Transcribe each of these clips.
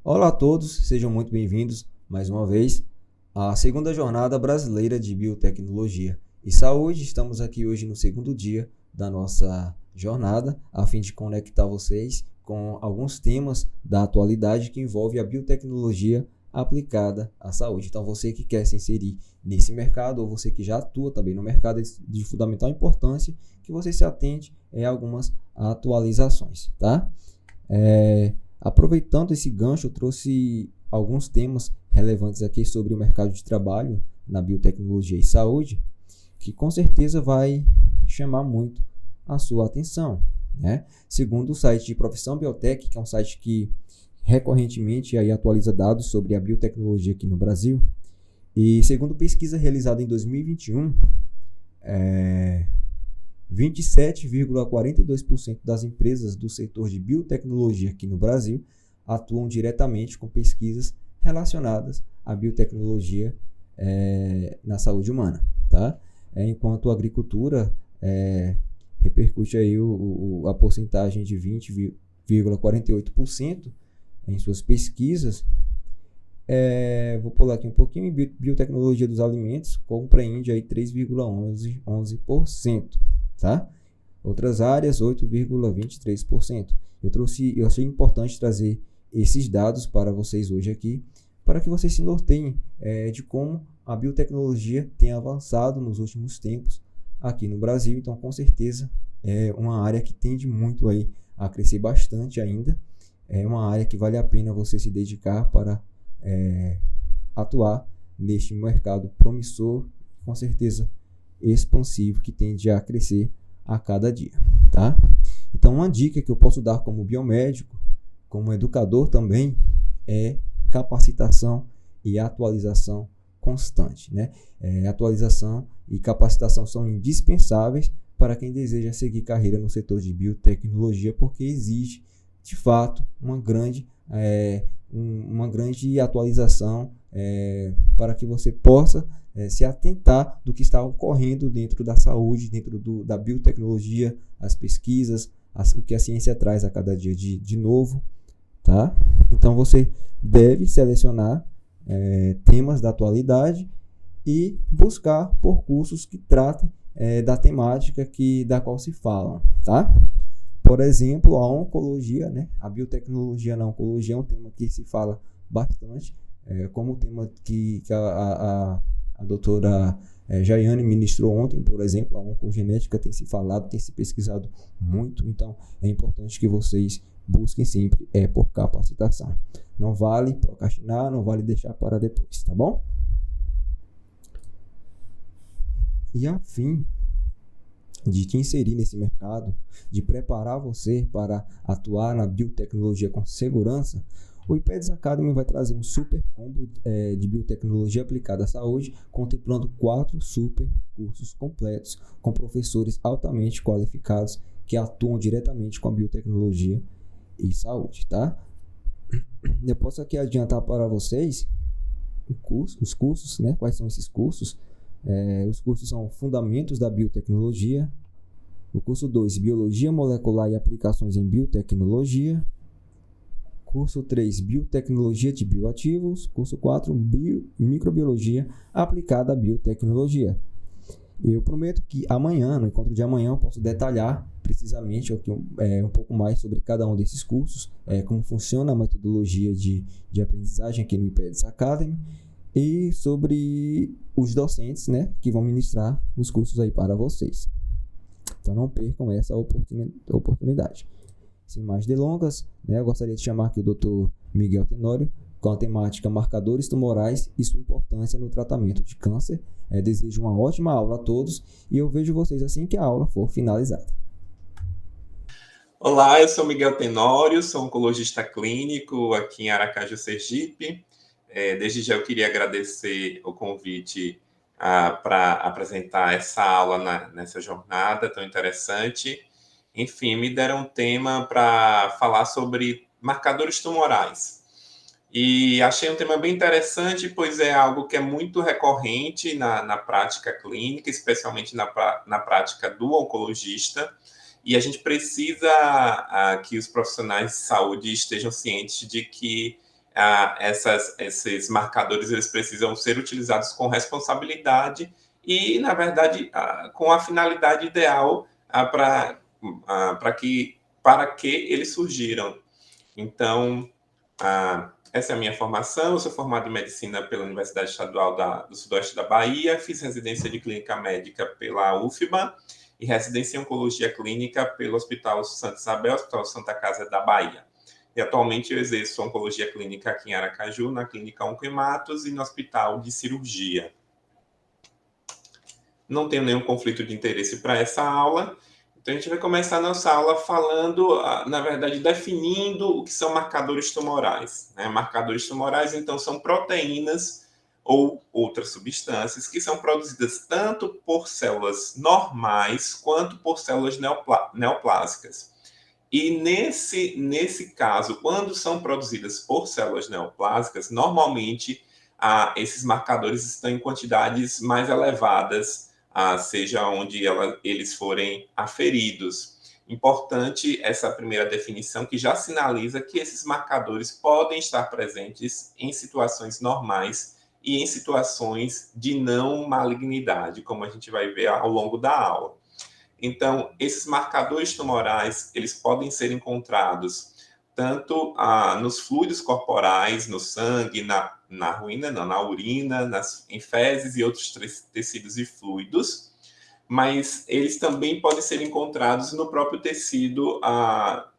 Olá a todos, sejam muito bem-vindos mais uma vez à segunda jornada brasileira de biotecnologia e saúde. Estamos aqui hoje no segundo dia da nossa jornada, a fim de conectar vocês com alguns temas da atualidade que envolve a biotecnologia aplicada à saúde. Então, você que quer se inserir nesse mercado ou você que já atua também no mercado, é de fundamental importância que você se atente a algumas atualizações, tá? Aproveitando esse gancho, eu trouxe alguns temas relevantes aqui sobre o mercado de trabalho na biotecnologia e saúde, que com certeza vai chamar muito a sua atenção, né? Segundo o site de Profissão Biotech, que é um site que recorrentemente aí atualiza dados sobre a biotecnologia aqui no Brasil, e segundo pesquisa realizada em 2021, 27,42% das empresas do setor de biotecnologia aqui no Brasil atuam diretamente com pesquisas relacionadas à biotecnologia na saúde humana, tá? Enquanto a agricultura repercute aí a porcentagem de 20,48% em suas pesquisas. Vou pular aqui um pouquinho. Biotecnologia dos alimentos compreende aí 3,11%, tá? Outras áreas, 8,23%. Eu achei importante trazer esses dados para vocês hoje aqui, para que vocês se norteiem de como a biotecnologia tem avançado nos últimos tempos aqui no Brasil. Então, com certeza, é uma área que tende muito aí a crescer bastante ainda. É uma área que vale a pena você se dedicar para atuar neste mercado promissor, com certeza expansivo, que tende a crescer a cada dia, tá? Então, uma dica que eu posso dar como biomédico, como educador também, é capacitação e atualização constante, né? Atualização e capacitação são indispensáveis para quem deseja seguir carreira no setor de biotecnologia, porque exige, de fato, uma grande atualização para que você possa se atentar do que está ocorrendo dentro da saúde, dentro da biotecnologia, as pesquisas, o que a ciência traz a cada dia de novo, tá? Então você deve selecionar temas da atualidade e buscar por cursos que tratem da temática da qual se fala, tá? Por exemplo, a oncologia, né? A biotecnologia na oncologia é um tema que se fala bastante, como o tema que a doutora Jaiane ministrou ontem, por exemplo. A oncogenética tem se falado, tem se pesquisado muito, então é importante que vocês busquem sempre por capacitação. Não vale procrastinar, não vale deixar para depois, tá bom? E a fim de te inserir nesse mercado, de preparar você para atuar na biotecnologia com segurança, o IPEDS Academy vai trazer um super combo de biotecnologia aplicada à saúde, contemplando 4 super cursos completos, com professores altamente qualificados que atuam diretamente com a biotecnologia e saúde, tá? Eu posso aqui adiantar para vocês os cursos, né? Quais são esses cursos? Os cursos são Fundamentos da Biotecnologia, o curso 2, Biologia Molecular e Aplicações em Biotecnologia, curso 3, Biotecnologia de Bioativos, curso 4, Microbiologia Aplicada à Biotecnologia. Eu prometo que amanhã, no encontro de amanhã, eu posso detalhar precisamente um pouco mais sobre cada um desses cursos, como funciona a metodologia de aprendizagem aqui no IPEDS Academy, e sobre os docentes, né, que vão ministrar os cursos aí para vocês. Então não percam essa oportunidade. Sem mais delongas, né, eu gostaria de chamar aqui o Dr. Miguel Tenório, com a temática Marcadores Tumorais e sua importância no tratamento de câncer. Desejo uma ótima aula a todos e eu vejo vocês assim que a aula for finalizada. Olá, eu sou Miguel Tenório, sou oncologista clínico aqui em Aracaju, Sergipe. Desde já eu queria agradecer o convite para apresentar essa aula nessa jornada tão interessante. Enfim, me deram um tema para falar sobre marcadores tumorais. E achei um tema bem interessante, pois é algo que é muito recorrente na prática clínica, especialmente na prática do oncologista. E a gente precisa que os profissionais de saúde estejam cientes de que esses marcadores eles precisam ser utilizados com responsabilidade e, na verdade, com a finalidade ideal para que eles surgiram. Então, essa é a minha formação. Eu sou formado em medicina pela Universidade Estadual do Sudoeste da Bahia, fiz residência de clínica médica pela UFBA e residência em oncologia clínica pelo Hospital Santa Isabel, Hospital Santa Casa da Bahia. E atualmente eu exerço oncologia clínica aqui em Aracaju, na Clínica Oncoematos e no Hospital de Cirurgia. Não tenho nenhum conflito de interesse para essa aula. Então, a gente vai começar a nossa aula falando, na verdade, definindo o que são marcadores tumorais. Né? Marcadores tumorais, então, são proteínas ou outras substâncias que são produzidas tanto por células normais quanto por células neoplásicas. E nesse caso, quando são produzidas por células neoplásicas, normalmente esses marcadores estão em quantidades mais elevadas, seja onde eles forem aferidos. Importante essa primeira definição, que já sinaliza que esses marcadores podem estar presentes em situações normais e em situações de não malignidade, como a gente vai ver ao longo da aula. Então, esses marcadores tumorais, eles podem ser encontrados tanto nos fluidos corporais, no sangue, na urina, em fezes e outros tecidos e fluidos, mas eles também podem ser encontrados no próprio tecido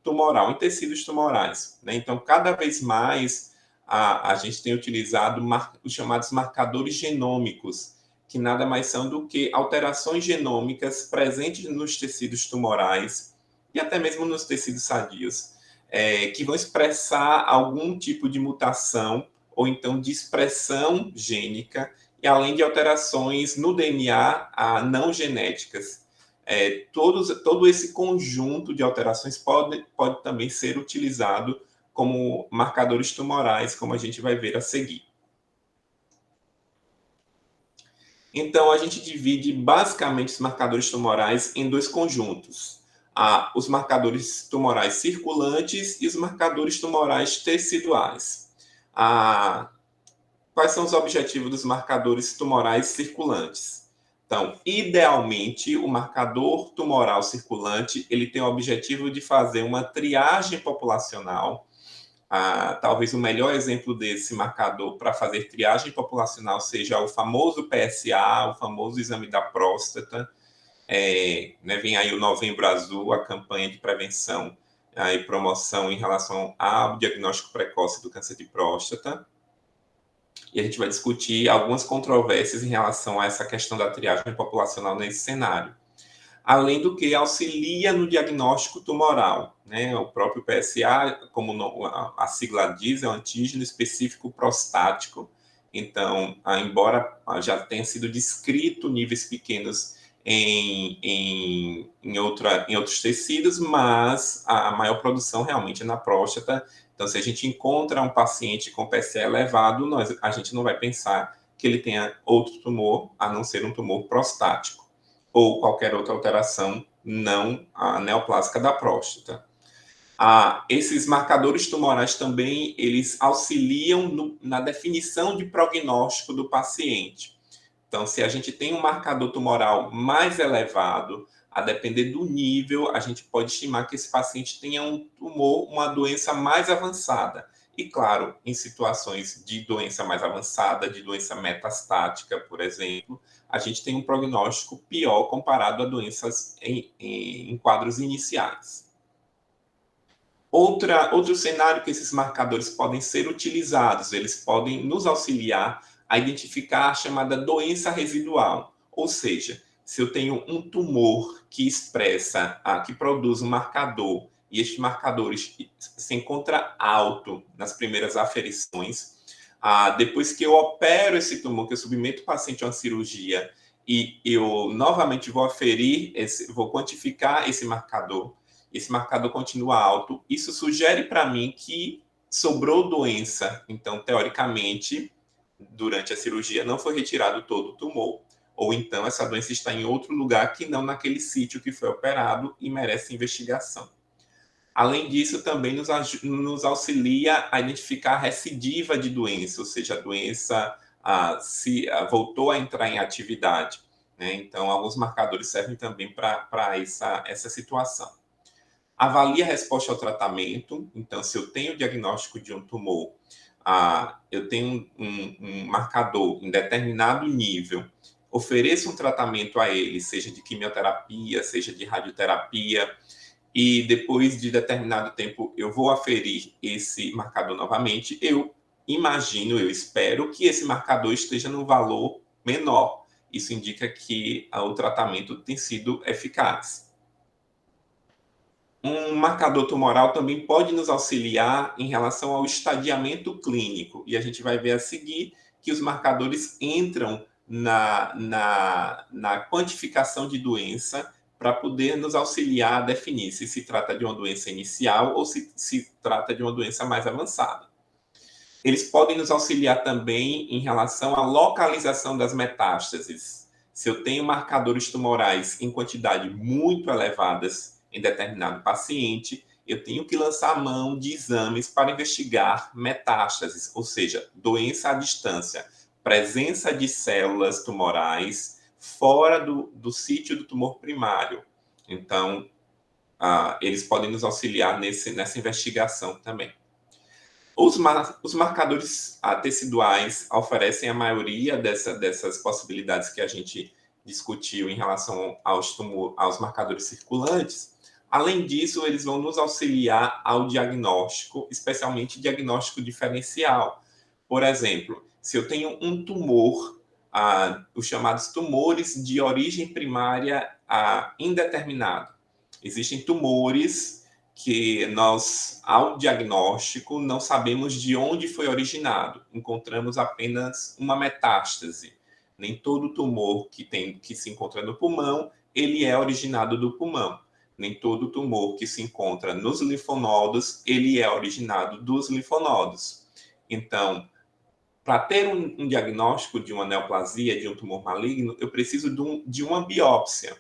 tumoral, em tecidos tumorais. Né? Então, cada vez mais a gente tem utilizado os chamados marcadores genômicos, que nada mais são do que alterações genômicas presentes nos tecidos tumorais e até mesmo nos tecidos sadios, que vão expressar algum tipo de mutação ou então de expressão gênica, e além de alterações no DNA não genéticas. Todo esse conjunto de alterações pode também ser utilizado como marcadores tumorais, como a gente vai ver a seguir. Então, a gente divide basicamente os marcadores tumorais em dois conjuntos. Os marcadores tumorais circulantes e os marcadores tumorais teciduais. Quais são os objetivos dos marcadores tumorais circulantes? Então, idealmente, o marcador tumoral circulante ele tem o objetivo de fazer uma triagem populacional. Talvez o melhor exemplo desse marcador para fazer triagem populacional seja o famoso PSA, o famoso exame da próstata. Né, vem aí o Novembro Azul, a campanha de prevenção e promoção em relação ao diagnóstico precoce do câncer de próstata. E a gente vai discutir algumas controvérsias em relação a essa questão da triagem populacional nesse cenário. Além do que auxilia no diagnóstico tumoral. Né? O próprio PSA, como a sigla diz, é um antígeno específico prostático. Então, embora já tenha sido descrito níveis pequenos em outros tecidos, mas a maior produção realmente é na próstata. Então, se a gente encontra um paciente com PSA elevado, a gente não vai pensar que ele tenha outro tumor, a não ser um tumor prostático ou qualquer outra alteração não neoplásica da próstata. Esses marcadores tumorais também, eles auxiliam na definição de prognóstico do paciente. Então, se a gente tem um marcador tumoral mais elevado, a depender do nível, a gente pode estimar que esse paciente tenha um tumor, uma doença mais avançada. E, claro, em situações de doença mais avançada, de doença metastática, por exemplo, a gente tem um prognóstico pior comparado a doenças em quadros iniciais. Outro cenário que esses marcadores podem ser utilizados, eles podem nos auxiliar a identificar a chamada doença residual, ou seja, se eu tenho um tumor que expressa, que produz um marcador, e este marcador se encontra alto nas primeiras aferições, depois que eu opero esse tumor, que eu submeto o paciente a uma cirurgia, e eu novamente vou aferir, vou quantificar esse marcador continua alto, isso sugere para mim que sobrou doença. Então, teoricamente, durante a cirurgia não foi retirado todo o tumor, ou então essa doença está em outro lugar que não naquele sítio que foi operado e merece investigação. Além disso, também nos auxilia a identificar a recidiva de doença, ou seja, a doença voltou a entrar em atividade, né? Então, alguns marcadores servem também para essa situação. Avalia a resposta ao tratamento. Então, se eu tenho o diagnóstico de um tumor, eu tenho um marcador em determinado nível, ofereço um tratamento a ele, seja de quimioterapia, seja de radioterapia, e depois de determinado tempo eu vou aferir esse marcador novamente, eu imagino, eu espero que esse marcador esteja num valor menor. Isso indica que o tratamento tem sido eficaz. Um marcador tumoral também pode nos auxiliar em relação ao estadiamento clínico. E a gente vai ver a seguir que os marcadores entram na quantificação de doença para poder nos auxiliar a definir se trata de uma doença inicial ou se trata de uma doença mais avançada. Eles podem nos auxiliar também em relação à localização das metástases. Se eu tenho marcadores tumorais em quantidade muito elevadas em determinado paciente, eu tenho que lançar a mão de exames para investigar metástases, ou seja, doença à distância, presença de células tumorais fora do sítio do tumor primário. Então, eles podem nos auxiliar nessa investigação também. Os marcadores teciduais oferecem a maioria dessas possibilidades que a gente discutiu em relação aos marcadores circulantes. Além disso, eles vão nos auxiliar ao diagnóstico, especialmente diagnóstico diferencial. Por exemplo, se eu tenho um tumor, os chamados tumores de origem primária indeterminada. Existem tumores que nós, ao diagnóstico, não sabemos de onde foi originado. Encontramos apenas uma metástase. Nem todo tumor que se encontra no pulmão, ele é originado do pulmão. Nem todo tumor que se encontra nos linfonodos, ele é originado dos linfonodos. Então, para ter um diagnóstico de uma neoplasia, de um tumor maligno, eu preciso de uma biópsia.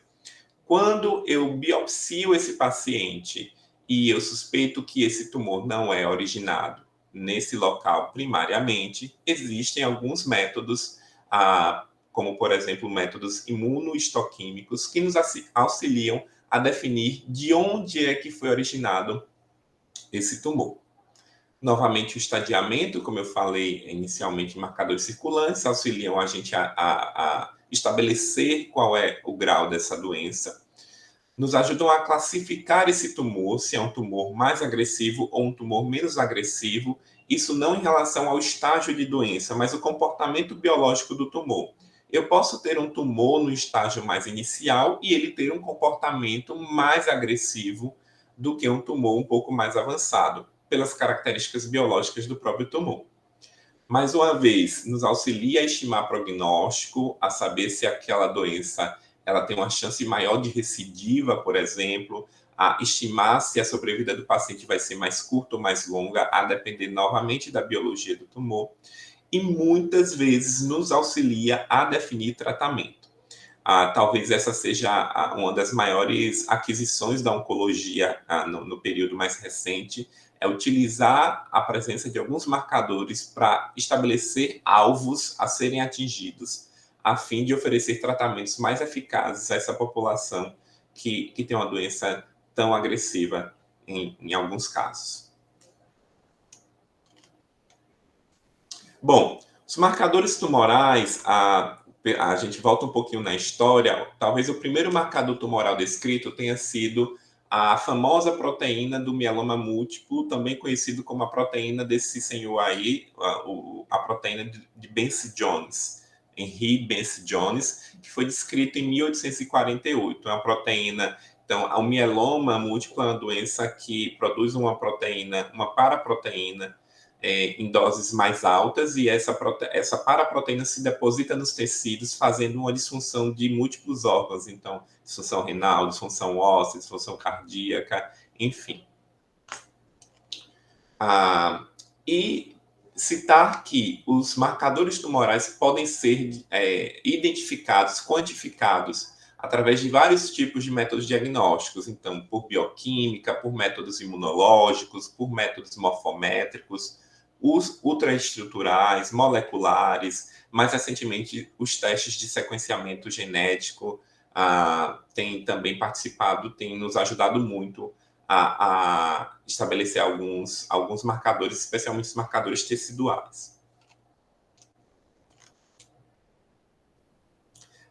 Quando eu biopsio esse paciente e eu suspeito que esse tumor não é originado nesse local primariamente, existem alguns métodos, como por exemplo métodos imunohistoquímicos, que nos auxiliam a definir de onde é que foi originado esse tumor. Novamente, o estadiamento, como eu falei inicialmente, marcadores circulantes auxiliam a gente a estabelecer qual é o grau dessa doença. Nos ajudam a classificar esse tumor, se é um tumor mais agressivo ou um tumor menos agressivo. Isso não em relação ao estágio de doença, mas o comportamento biológico do tumor. Eu posso ter um tumor no estágio mais inicial e ele ter um comportamento mais agressivo do que um tumor um pouco mais avançado, pelas características biológicas do próprio tumor. Mais uma vez, nos auxilia a estimar prognóstico, a saber se aquela doença ela tem uma chance maior de recidiva, por exemplo, a estimar se a sobrevida do paciente vai ser mais curta ou mais longa, a depender novamente da biologia do tumor, e muitas vezes nos auxilia a definir tratamento. Talvez essa seja uma das maiores aquisições da oncologia no período mais recente, é utilizar a presença de alguns marcadores para estabelecer alvos a serem atingidos, a fim de oferecer tratamentos mais eficazes a essa população que tem uma doença tão agressiva em alguns casos. Bom, os marcadores tumorais, a gente volta um pouquinho na história, talvez o primeiro marcador tumoral descrito tenha sido a famosa proteína do mieloma múltiplo, também conhecido como a proteína desse senhor aí, a proteína de Bence-Jones, Henry Bence-Jones, que foi descrito em 1848. É uma proteína, então, o mieloma múltiplo é uma doença que produz uma proteína, uma paraproteína, em doses mais altas, e essa paraproteína se deposita nos tecidos, fazendo uma disfunção de múltiplos órgãos, então, disfunção renal, disfunção óssea, disfunção cardíaca, enfim. E citar que os marcadores tumorais podem ser identificados, quantificados, através de vários tipos de métodos diagnósticos, então, por bioquímica, por métodos imunológicos, por métodos morfométricos, os ultraestruturais, moleculares, mais recentemente os testes de sequenciamento genético têm também participado, têm nos ajudado muito a estabelecer alguns marcadores, especialmente os marcadores teciduais.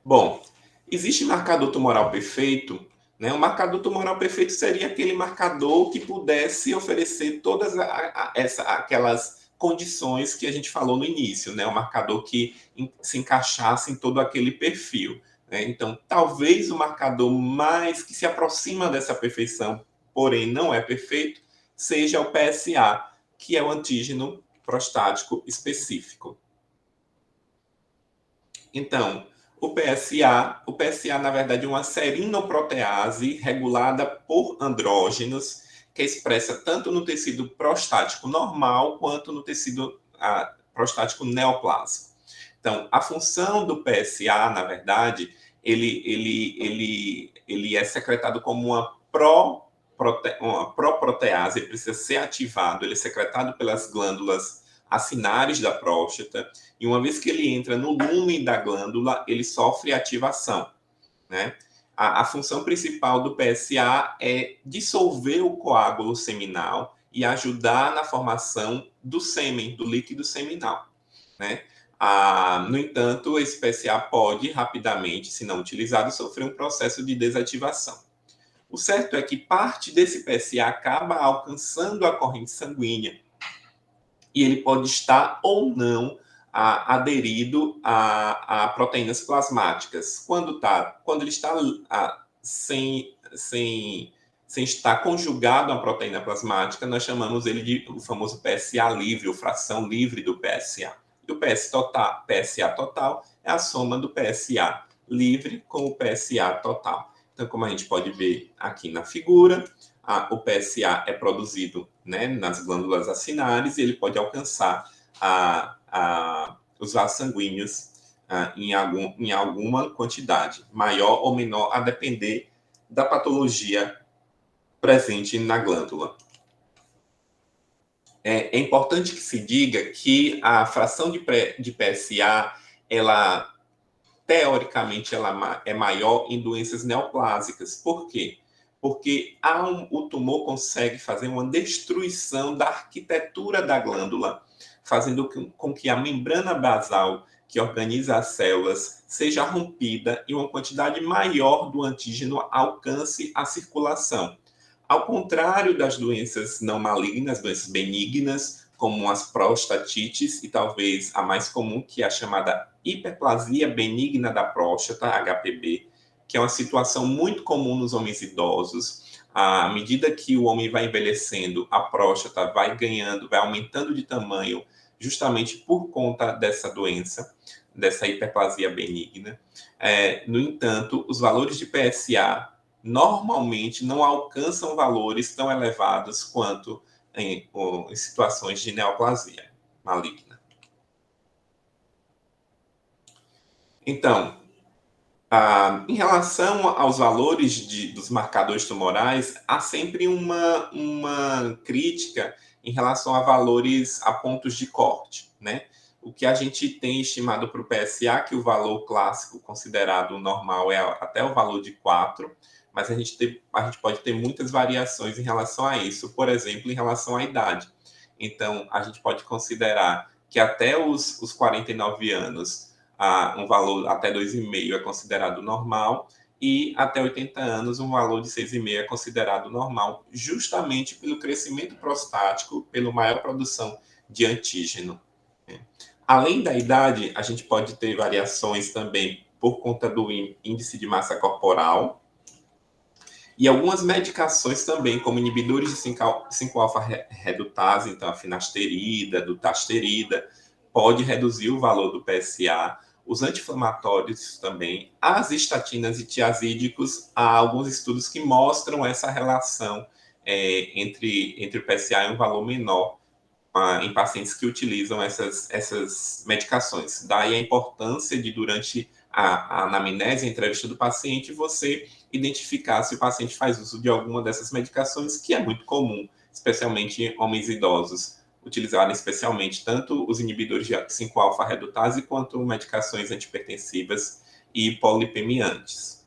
Bom, existe marcador tumoral perfeito, né? O marcador tumoral perfeito seria aquele marcador que pudesse oferecer todas aquelas condições que a gente falou no início, né? O marcador que se encaixasse em todo aquele perfil, né? Então, talvez o marcador mais que se aproxima dessa perfeição, porém não é perfeito, seja o PSA, que é o antígeno prostático específico. Então, o PSA, na verdade, é uma serinoprotease regulada por andrógenos, que é expressa tanto no tecido prostático normal quanto no tecido prostático neoplásico. Então, a função do PSA, na verdade, ele é secretado como uma proprotease, ele precisa ser ativado, ele é secretado pelas glândulas acinares da próstata, e uma vez que ele entra no lumen da glândula, ele sofre ativação, né? A função principal do PSA é dissolver o coágulo seminal e ajudar na formação do sêmen, do líquido seminal, né? No entanto, esse PSA pode rapidamente, se não utilizado, sofrer um processo de desativação. O certo é que parte desse PSA acaba alcançando a corrente sanguínea, e ele pode estar ou não aderido a proteínas plasmáticas. Quando ele está sem estar conjugado a proteína plasmática, nós chamamos ele de o famoso PSA livre, ou fração livre do PSA. E o PSA total é a soma do PSA livre com o PSA total. Então, como a gente pode ver aqui na figura, o PSA é produzido, né, nas glândulas acinares, e ele pode alcançar os vasos sanguíneos em alguma quantidade, maior ou menor, a depender da patologia presente na glândula. É importante que se diga que a fração de PSA, ela, teoricamente, ela é maior em doenças neoplásicas. Por quê? Porque o tumor consegue fazer uma destruição da arquitetura da glândula, fazendo com que a membrana basal que organiza as células seja rompida e uma quantidade maior do antígeno alcance a circulação. Ao contrário das doenças não malignas, doenças benignas, como as prostatites e talvez a mais comum, que é a chamada hiperplasia benigna da próstata, HPB, que é uma situação muito comum nos homens idosos. À medida que o homem vai envelhecendo, a próstata vai aumentando de tamanho, justamente por conta dessa doença, dessa hiperplasia benigna. No entanto, os valores de PSA normalmente não alcançam valores tão elevados quanto em situações de neoplasia maligna. Então, em relação aos valores dos marcadores tumorais, há sempre uma crítica em relação a valores, a pontos de corte, né? O que a gente tem estimado para o PSA, que o valor clássico considerado normal é até o valor de 4, mas a gente pode ter muitas variações em relação a isso, por exemplo, em relação à idade. Então, a gente pode considerar que até os 49 anos, um valor até 2,5 é considerado normal, e até 80 anos, um valor de 6,5 é considerado normal, justamente pelo crescimento prostático, pela maior produção de antígeno. Além da idade, a gente pode ter variações também por conta do índice de massa corporal, e algumas medicações também, como inibidores de 5-alfa-redutase, então a finasterida, dutasterida, pode reduzir o valor do PSA. Os anti-inflamatórios também, as estatinas e tiazídicos, há alguns estudos que mostram essa relação entre o PSA e um valor menor em pacientes que utilizam essas medicações. Daí a importância de, durante a anamnese, a entrevista do paciente, você identificar se o paciente faz uso de alguma dessas medicações, que é muito comum, especialmente em homens idosos, utilizarem especialmente tanto os inibidores de 5-alfa-redutase quanto medicações antipertensivas e hipolipemiantes.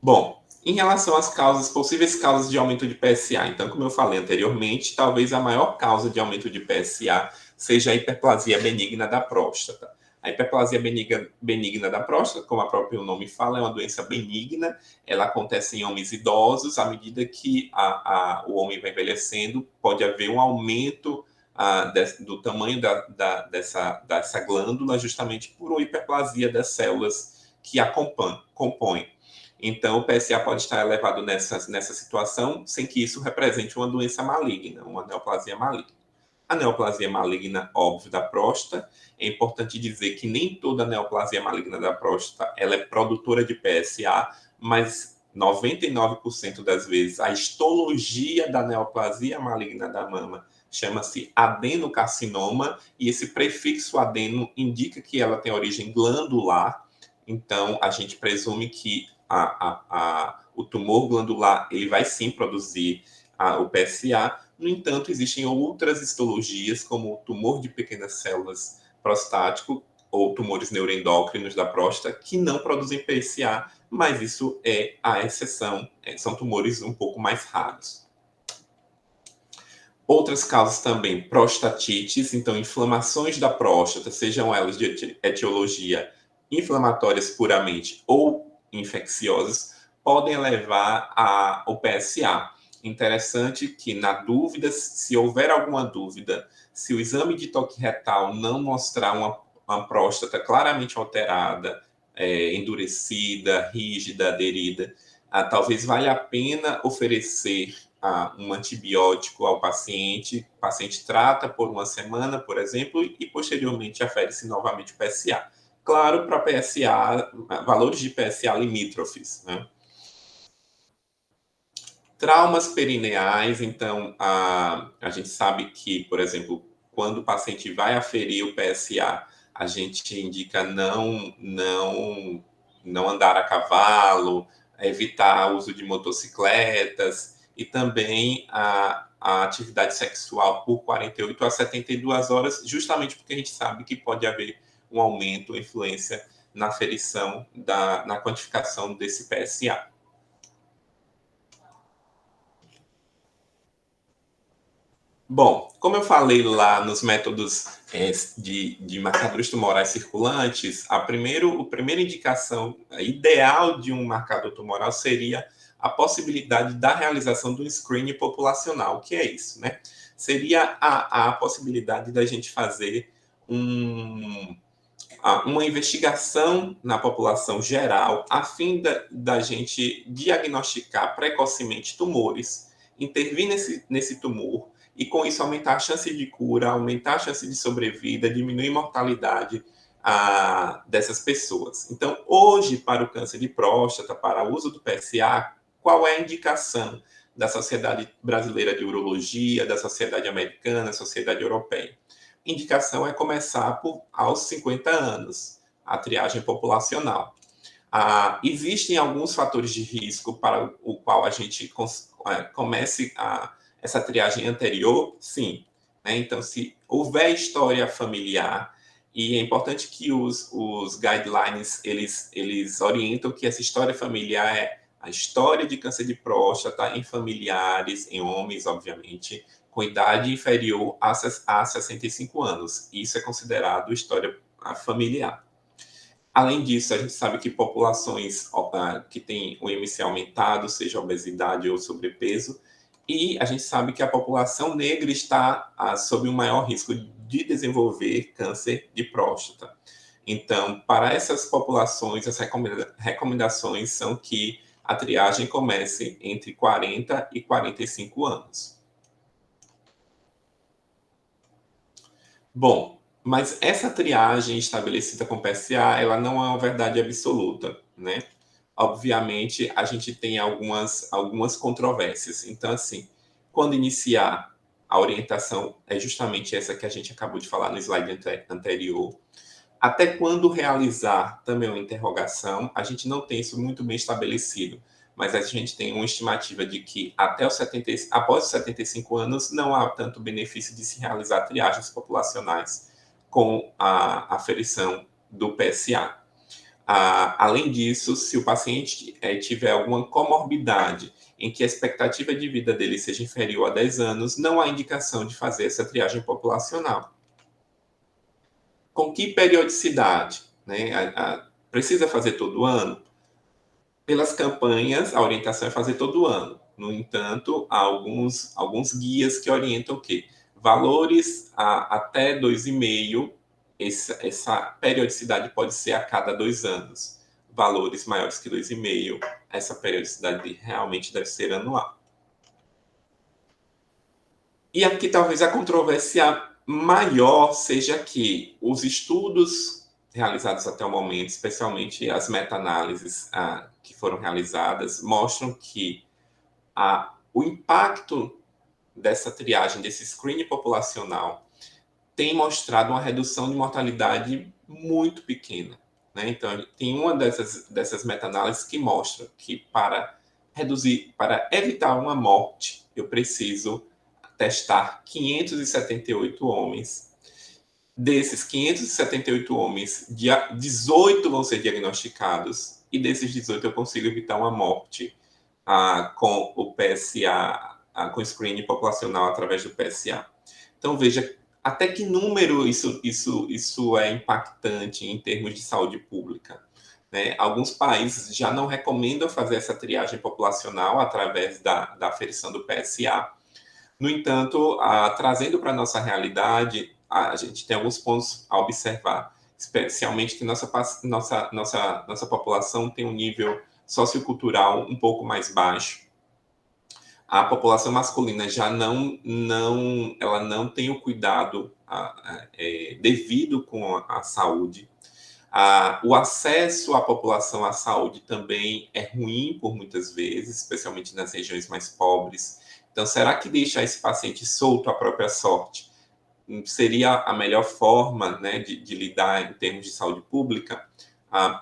Bom, em relação às possíveis causas de aumento de PSA, então, como eu falei anteriormente, talvez a maior causa de aumento de PSA seja a hiperplasia benigna da próstata. A hiperplasia benigna da próstata, como o próprio nome fala, é uma doença benigna, ela acontece em homens idosos, à medida que o homem vai envelhecendo, pode haver um aumento do tamanho dessa glândula, justamente por uma hiperplasia das células que a compõem. Então, o PSA pode estar elevado nessa situação, sem que isso represente uma doença maligna, uma neoplasia maligna. A neoplasia maligna, óbvio, da próstata, é importante dizer que nem toda neoplasia maligna da próstata ela é produtora de PSA, mas 99% das vezes a histologia da neoplasia maligna da mama chama-se adenocarcinoma, e esse prefixo adeno indica que ela tem origem glandular, então a gente presume que o tumor glandular ele vai sim produzir o PSA. No entanto, existem outras histologias, como o tumor de pequenas células prostático ou tumores neuroendócrinos da próstata, que não produzem PSA, mas isso é a exceção, são tumores um pouco mais raros. Outras causas também, prostatites, então inflamações da próstata, sejam elas de etiologia inflamatórias puramente ou infecciosas, podem levar ao PSA. Interessante que, na dúvida, se houver alguma dúvida, se o exame de toque retal não mostrar uma próstata claramente alterada, endurecida, rígida, aderida, talvez valha a pena oferecer um antibiótico ao paciente. O paciente trata por uma semana, por exemplo, e posteriormente afere-se novamente o PSA. Claro, para PSA, valores de PSA limítrofes, né? Traumas perineais, então, a gente sabe que, por exemplo, quando o paciente vai aferir o PSA, a gente indica não andar a cavalo, evitar o uso de motocicletas e também a atividade sexual por 48 a 72 horas, justamente porque a gente sabe que pode haver um aumento, influência na aferição, na quantificação desse PSA. Bom, como eu falei lá nos métodos de marcadores tumorais circulantes, a primeira indicação ideal de um marcador tumoral seria a possibilidade da realização do screening populacional. O que é isso, né? Seria a possibilidade da gente fazer uma investigação na população geral, a fim da gente diagnosticar precocemente tumores, intervir nesse tumor, e com isso aumentar a chance de cura, aumentar a chance de sobrevida, diminuir a mortalidade dessas pessoas. Então, hoje, para o câncer de próstata, para o uso do PSA, qual é a indicação da Sociedade Brasileira de Urologia, da Sociedade Americana, da Sociedade Europeia? Indicação é começar aos 50 anos, a triagem populacional. Existem alguns fatores de risco para o qual a gente comece essa triagem anterior, sim. Né? Então, se houver história familiar, e é importante que os guidelines, eles orientam que essa história familiar é a história de câncer de próstata em familiares, em homens, obviamente, com idade inferior a 65 anos. Isso é considerado história familiar. Além disso, a gente sabe que populações que têm o IMC aumentado, seja obesidade ou sobrepeso, e a gente sabe que a população negra está sob um maior risco de desenvolver câncer de próstata. Então, para essas populações, as recomendações são que a triagem comece entre 40 e 45 anos. Bom, mas essa triagem estabelecida com PSA, ela não é uma verdade absoluta, né? Obviamente, a gente tem algumas controvérsias. Então, assim, quando iniciar, a orientação é justamente essa que a gente acabou de falar no slide anterior. Até quando realizar também uma interrogação, a gente não tem isso muito bem estabelecido, mas a gente tem uma estimativa de que após os 75 anos não há tanto benefício de se realizar triagens populacionais com a aferição do PSA. Além disso, se o paciente tiver alguma comorbidade em que a expectativa de vida dele seja inferior a 10 anos, não há indicação de fazer essa triagem populacional. Com que periodicidade? Né? Precisa fazer todo ano? Pelas campanhas, a orientação é fazer todo ano. No entanto, há alguns guias que orientam o quê? Valores até 2,5, essa periodicidade pode ser a cada 2 anos. Valores maiores que 2,5, essa periodicidade realmente deve ser anual. E aqui talvez a controvérsia maior seja que os estudos realizados até o momento, especialmente as meta-análises que foram realizadas, mostram que o impacto dessa triagem, desse screening populacional, tem mostrado uma redução de mortalidade muito pequena. Né? Então, tem uma dessas meta-análises que mostra que para evitar uma morte, eu preciso testar 578 homens. Desses 578 homens, 18 vão ser diagnosticados, e desses 18 eu consigo evitar uma morte com o PSA, com o screening populacional através do PSA. Então, veja até que número isso é impactante em termos de saúde pública. Né? Alguns países já não recomendam fazer essa triagem populacional através da aferição do PSA. No entanto, trazendo para a nossa realidade, a gente tem alguns pontos a observar, especialmente que nossa população tem um nível sociocultural um pouco mais baixo. A população masculina já ela não tem o cuidado devido com a saúde. O acesso à população à saúde também é ruim por muitas vezes, especialmente nas regiões mais pobres. Então, será que deixar esse paciente solto à própria sorte seria a melhor forma, né, de lidar em termos de saúde pública?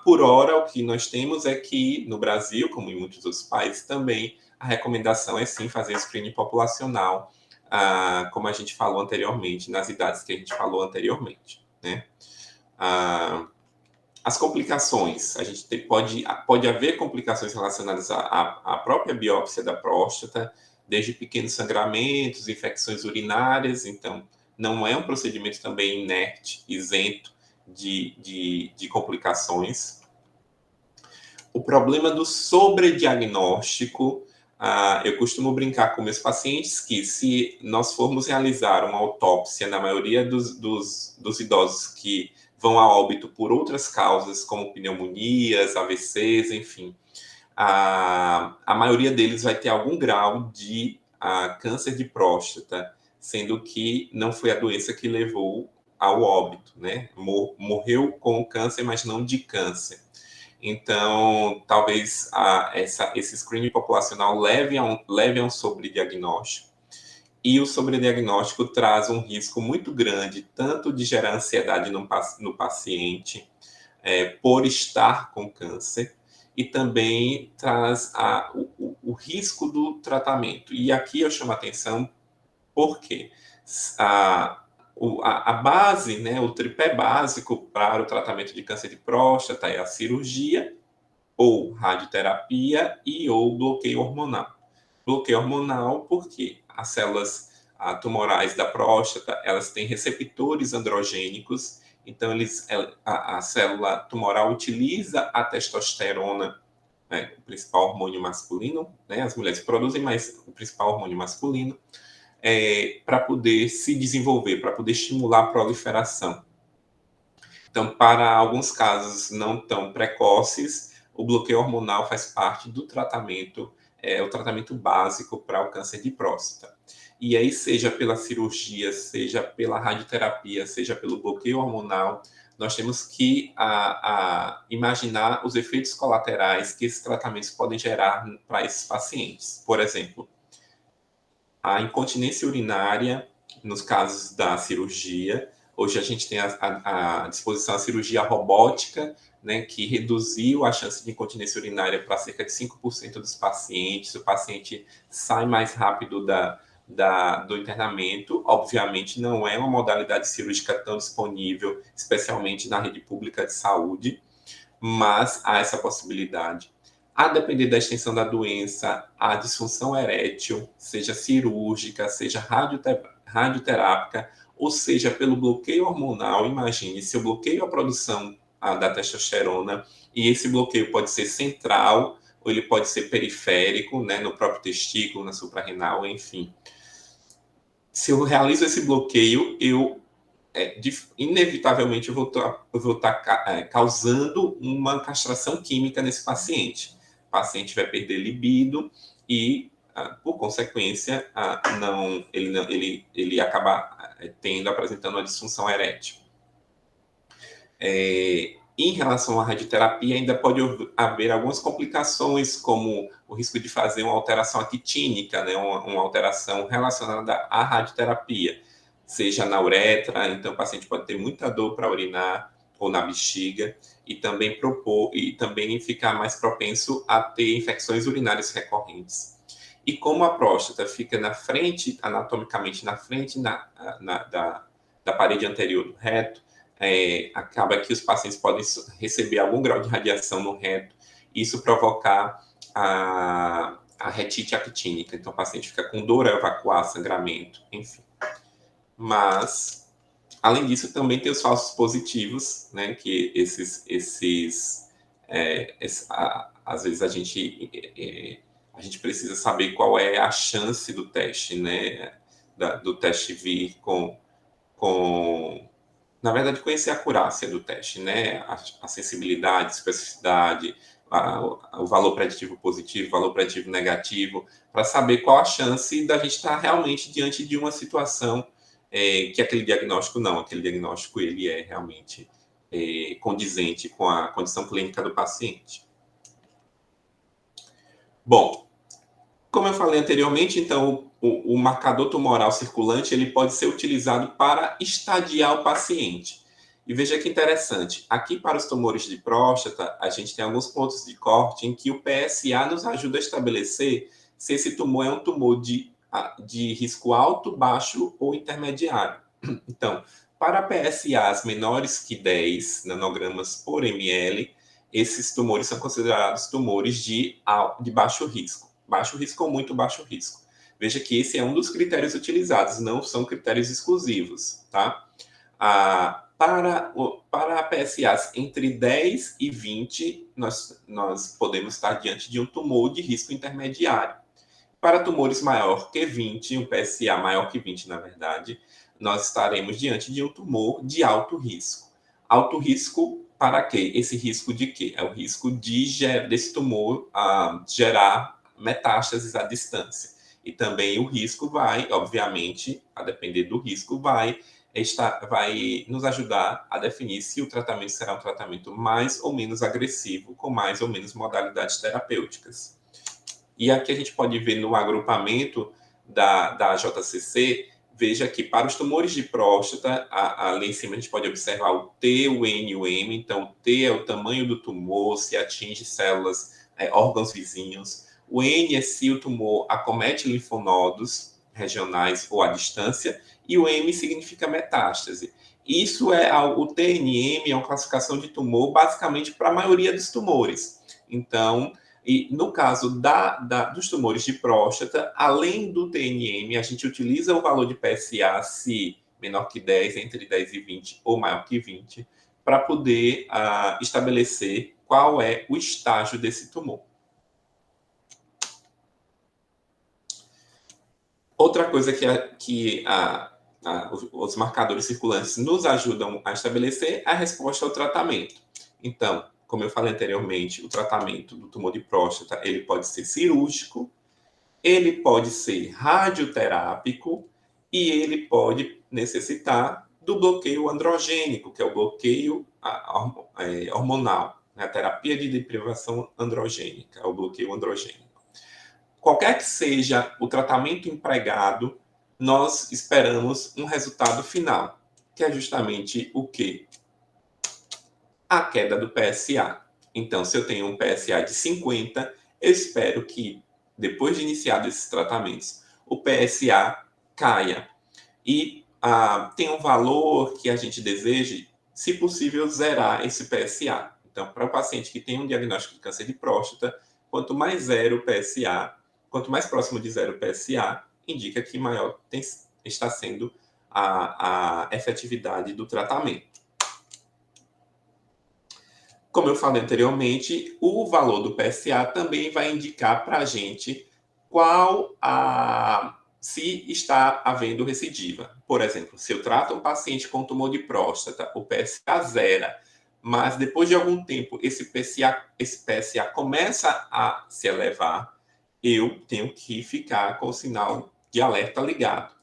Por hora, o que nós temos é que, no Brasil, como em muitos outros países também, a recomendação é sim fazer screening populacional, como a gente falou anteriormente, nas idades que a gente falou anteriormente. Né? As complicações, a gente pode haver complicações relacionadas à própria biópsia da próstata, desde pequenos sangramentos, infecções urinárias, então não é um procedimento também inerte, isento de complicações. O problema do sobrediagnóstico, eu costumo brincar com meus pacientes que se nós formos realizar uma autópsia na maioria dos idosos que vão a óbito por outras causas, como pneumonias, AVCs, enfim, a maioria deles vai ter algum grau de câncer de próstata, sendo que não foi a doença que levou ao óbito, né? Morreu com câncer, mas não de câncer. Então, talvez esse screening populacional leve a um sobrediagnóstico. E o sobrediagnóstico traz um risco muito grande, tanto de gerar ansiedade no paciente, por estar com câncer, e também traz o risco do tratamento. E aqui eu chamo a atenção porque a base, né, o tripé básico para o tratamento de câncer de próstata é a cirurgia, ou radioterapia e ou bloqueio hormonal. Bloqueio hormonal porque as células tumorais da próstata, elas têm receptores androgênicos, então a célula tumoral utiliza a testosterona, né, o principal hormônio masculino, né, as mulheres produzem, mas o principal hormônio masculino, para poder se desenvolver, para poder estimular a proliferação. Então, para alguns casos não tão precoces, o bloqueio hormonal faz parte do tratamento, o tratamento básico para o câncer de próstata. E aí, seja pela cirurgia, seja pela radioterapia, seja pelo bloqueio hormonal, nós temos que imaginar os efeitos colaterais que esses tratamentos podem gerar para esses pacientes. Por exemplo, a incontinência urinária nos casos da cirurgia. Hoje a gente tem à disposição a cirurgia robótica, né, que reduziu a chance de incontinência urinária para cerca de 5% dos pacientes. O paciente sai mais rápido do internamento. Obviamente, não é uma modalidade cirúrgica tão disponível, especialmente na rede pública de saúde, mas há essa possibilidade. A depender da extensão da doença, a disfunção erétil, seja cirúrgica, seja radioterápica, ou seja, pelo bloqueio hormonal, imagine, se eu bloqueio a produção da testosterona, e esse bloqueio pode ser central, ou ele pode ser periférico, né, no próprio testículo, na suprarrenal, enfim. Se eu realizo esse bloqueio, inevitavelmente eu vou estar causando uma castração química nesse paciente. O paciente vai perder libido e, por consequência, ele acaba apresentando uma disfunção erétil. Em relação à radioterapia, ainda pode haver algumas complicações, como o risco de fazer uma alteração actínica, né, uma alteração relacionada à radioterapia, seja na uretra, então o paciente pode ter muita dor para urinar, ou na bexiga, e também ficar mais propenso a ter infecções urinárias recorrentes. E como a próstata fica na frente, anatomicamente na frente da parede anterior do reto, acaba que os pacientes podem receber algum grau de radiação no reto, e isso provocar a retite actínica. Então, o paciente fica com dor ao evacuar, sangramento, enfim. Mas, além disso, também tem os falsos positivos, né, que às vezes a gente precisa saber qual é a chance do teste, né, do teste vir na verdade, conhecer a acurácia do teste, né, a sensibilidade, a especificidade, o valor preditivo positivo, o valor preditivo negativo, para saber qual a chance da gente estar realmente diante de uma situação que aquele diagnóstico ele é realmente condizente com a condição clínica do paciente. Bom, como eu falei anteriormente, então, o marcador tumoral circulante ele pode ser utilizado para estadiar o paciente. E veja que interessante, aqui para os tumores de próstata, a gente tem alguns pontos de corte em que o PSA nos ajuda a estabelecer se esse tumor é um tumor de risco alto, baixo ou intermediário. Então, para PSAs menores que 10 nanogramas por ml, esses tumores são considerados tumores de baixo risco. Baixo risco ou muito baixo risco. Veja que esse é um dos critérios utilizados, não são critérios exclusivos, tá? Para PSAs entre 10 e 20, nós podemos estar diante de um tumor de risco intermediário. Para tumores maior que 20, um PSA maior que 20, na verdade, nós estaremos diante de um tumor de alto risco. Alto risco para quê? Esse risco de quê? É o risco desse tumor gerar metástases à distância. E também o risco vai, obviamente, a depender do risco, vai nos ajudar a definir se o tratamento será um tratamento mais ou menos agressivo, com mais ou menos modalidades terapêuticas. E aqui a gente pode ver no agrupamento da JCC, veja que para os tumores de próstata, ali em cima a gente pode observar o T, o N e o M. Então, o T é o tamanho do tumor, se atinge células, órgãos vizinhos. O N é se o tumor acomete linfonodos regionais ou à distância. E o M significa metástase. O TNM é uma classificação de tumor basicamente para a maioria dos tumores. Então, e no caso dos tumores de próstata, além do TNM, a gente utiliza o valor de PSA se menor que 10, entre 10 e 20 ou maior que 20, para poder estabelecer qual é o estágio desse tumor. Outra coisa que os marcadores circulantes nos ajudam a estabelecer é a resposta ao tratamento. Então, como eu falei anteriormente, o tratamento do tumor de próstata, ele pode ser cirúrgico, ele pode ser radioterápico e ele pode necessitar do bloqueio androgênico, que é o bloqueio hormonal, a terapia de deprivação androgênica, o bloqueio androgênico. qualquer que seja o tratamento empregado, nós esperamos um resultado final, que é justamente o quê? A queda do PSA. Então, se eu tenho um PSA de 50, eu espero que, depois de iniciado esses tratamentos, o PSA caia e tem um valor que a gente deseje, se possível, zerar esse PSA. Então, para o paciente que tem um diagnóstico de câncer de próstata, quanto mais zero o PSA, quanto mais próximo de zero o PSA, indica que maior está sendo a efetividade do tratamento. Como eu falei anteriormente, o valor do PSA também vai indicar para a gente se está havendo recidiva. Por exemplo, se eu trato um paciente com tumor de próstata, o PSA zera, mas depois de algum tempo esse PSA começa a se elevar, eu tenho que ficar com o sinal de alerta ligado.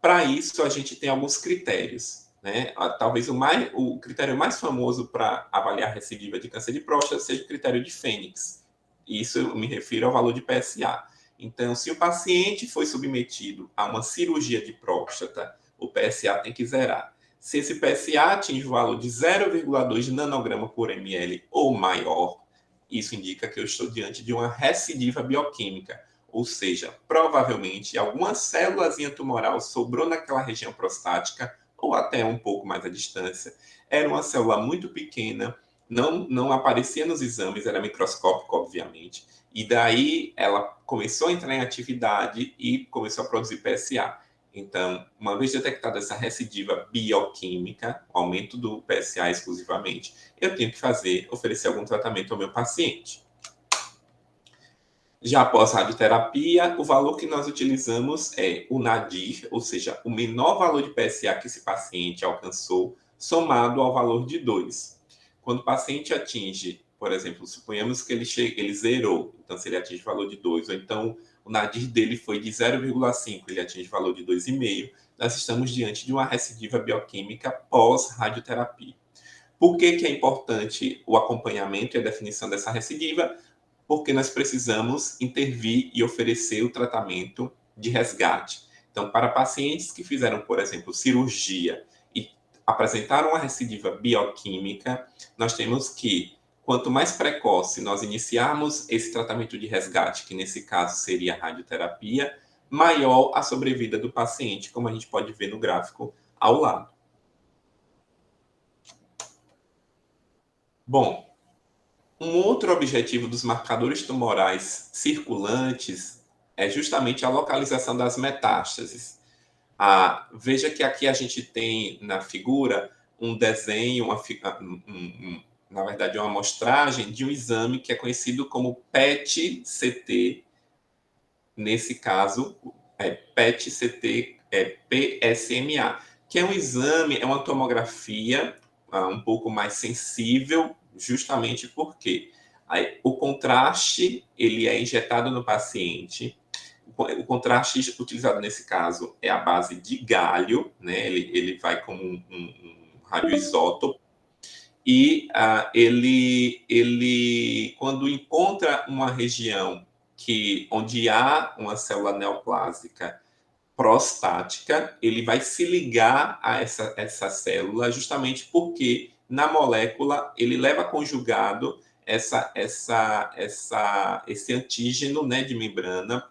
Para isso, a gente tem alguns critérios. Né? Talvez o critério mais famoso para avaliar a recidiva de câncer de próstata seja o critério de Fênix. Isso eu me refiro ao valor de PSA. Então, se o paciente foi submetido a uma cirurgia de próstata, o PSA tem que zerar. Se esse PSA atinge o valor de 0,2 nanograma por ml ou maior, isso indica que eu estou diante de uma recidiva bioquímica, ou seja, provavelmente alguma célulazinha tumoral sobrou naquela região prostática ou até um pouco mais à distância. Era uma célula muito pequena, não aparecia nos exames, era microscópico, obviamente, e daí ela começou a entrar em atividade e começou a produzir PSA. Então, uma vez detectada essa recidiva bioquímica, aumento do PSA exclusivamente, eu tenho que oferecer algum tratamento ao meu paciente. Já após radioterapia, o valor que nós utilizamos é o nadir, ou seja, o menor valor de PSA que esse paciente alcançou, somado ao valor de 2. Quando o paciente atinge, por exemplo, suponhamos que ele zerou, então se ele atinge o valor de 2, ou então o nadir dele foi de 0,5, ele atinge o valor de 2,5, nós estamos diante de uma recidiva bioquímica pós-radioterapia. Por que é importante o acompanhamento e a definição dessa recidiva? Porque nós precisamos intervir e oferecer o tratamento de resgate. Então, para pacientes que fizeram, por exemplo, cirurgia e apresentaram uma recidiva bioquímica, nós temos que, quanto mais precoce nós iniciarmos esse tratamento de resgate, que nesse caso seria a radioterapia, maior a sobrevida do paciente, como a gente pode ver no gráfico ao lado. Bom, um outro objetivo dos marcadores tumorais circulantes é justamente a localização das metástases. Veja que aqui a gente tem na figura um desenho, na verdade, uma amostragem de um exame que é conhecido como PET-CT. Nesse caso, é PET-CT PSMA, que é um exame, é uma tomografia um pouco mais sensível, justamente porque o contraste ele é injetado no paciente. O contraste utilizado nesse caso é a base de galho, né? Ele vai como um radioisótopo, e ele, quando encontra uma região onde há uma célula neoplásica prostática, ele vai se ligar a essa célula, justamente porque na molécula ele leva conjugado esse antígeno, né, de membrana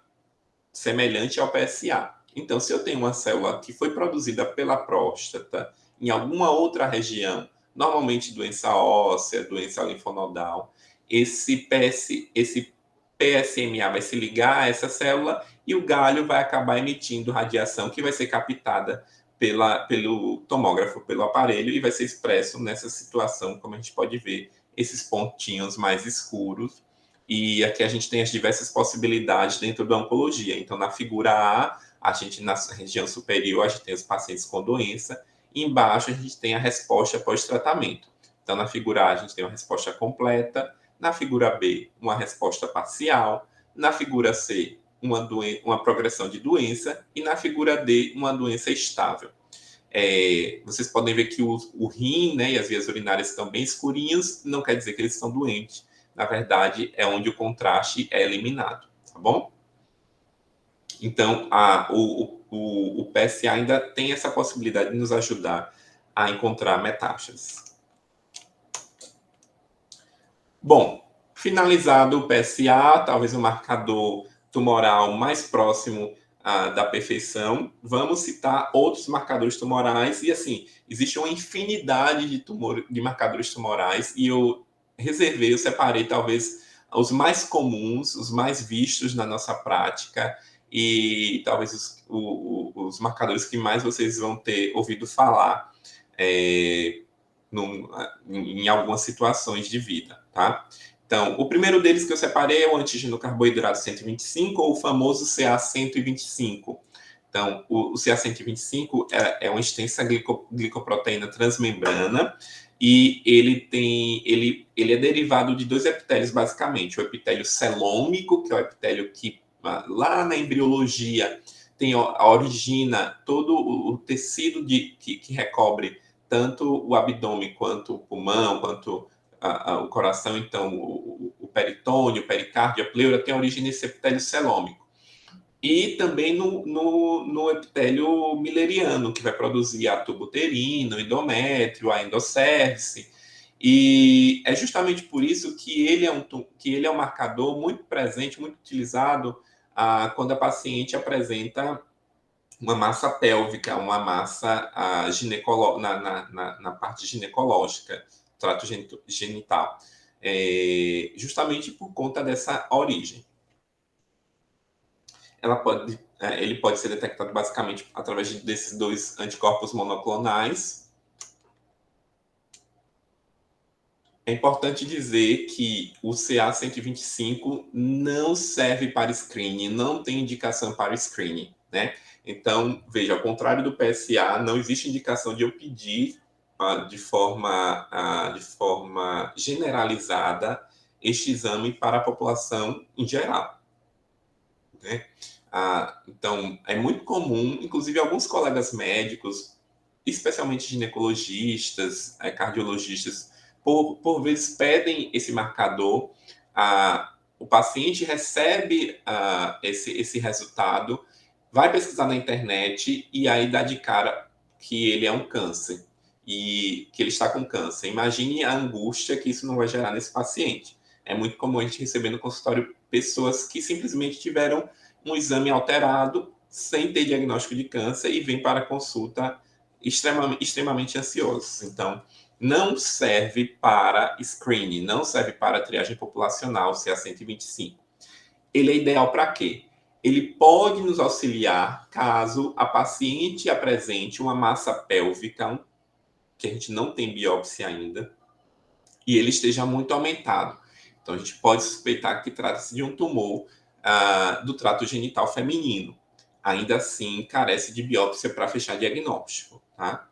semelhante ao PSA. Então, se eu tenho uma célula que foi produzida pela próstata em alguma outra região, normalmente doença óssea, doença linfonodal, esse PSMA vai se ligar a essa célula e o galho vai acabar emitindo radiação que vai ser captada pelo tomógrafo, pelo aparelho, e vai ser expresso nessa situação, como a gente pode ver, esses pontinhos mais escuros. E aqui a gente tem as diversas possibilidades dentro da oncologia. Então, na figura a gente, na região superior, a gente tem os pacientes com doença, e embaixo a gente tem a resposta pós-tratamento. Então, na figura A, a gente tem uma resposta completa, na figura B, uma resposta parcial, na figura C, uma progressão de doença, e na figura D, uma doença estável. Vocês podem ver que o rim, né, e as vias urinárias estão bem escurinhos, não quer dizer que eles estão doentes. Na verdade, é onde o contraste é eliminado, tá bom? Então, o PSA ainda tem essa possibilidade de nos ajudar a encontrar metástases. Bom, finalizado o PSA, talvez o marcador tumoral mais próximo da perfeição, vamos citar outros marcadores tumorais, e assim, existe uma infinidade de marcadores tumorais, e eu separei talvez os mais comuns, os mais vistos na nossa prática, e talvez os marcadores que mais vocês vão ter ouvido falar em algumas situações de vida, tá? Então, o primeiro deles que eu separei é o antígeno carboidrato 125, ou o famoso CA125. Então, o CA125 é uma extensa glicoproteína transmembrana, e ele é derivado de dois epitélios, basicamente. O epitélio celômico, que é o epitélio que, lá na embriologia, origina todo o tecido que recobre tanto o abdômen, quanto o pulmão, quanto o coração. Então, o peritônio, o pericárdio, a pleura tem origem nesse epitélio celômico. E também no epitélio mileriano, que vai produzir a tubo uterino, o endométrio, a endocérvice. E é justamente por isso que ele é um marcador muito presente, muito utilizado quando a paciente apresenta uma massa pélvica, uma massa na parte ginecológica, trato genital, justamente por conta dessa origem. Ele pode ser detectado basicamente através desses dois anticorpos monoclonais. É importante dizer que o CA125 não serve para screening, não tem indicação para screening, né? Então, veja, ao contrário do PSA, não existe indicação de eu pedir de forma generalizada este exame para a população em geral, né? Então, é muito comum, inclusive alguns colegas médicos, especialmente ginecologistas, cardiologistas, por vezes pedem esse marcador. O paciente recebe esse resultado, vai pesquisar na internet e aí dá de cara que ele é um câncer e que ele está com câncer. Imagine a angústia que isso não vai gerar nesse paciente. É muito comum a gente receber no consultório pessoas que simplesmente tiveram um exame alterado, sem ter diagnóstico de câncer, e vem para a consulta extremamente ansiosos. Então, não serve para screening, não serve para triagem populacional, CA125. Ele é ideal para quê? Ele pode nos auxiliar caso a paciente apresente uma massa pélvica, que a gente não tem biópsia ainda, e ele esteja muito aumentado. Então, a gente pode suspeitar que trata-se de um tumor do trato genital feminino. Ainda assim, carece de biópsia para fechar diagnóstico, tá?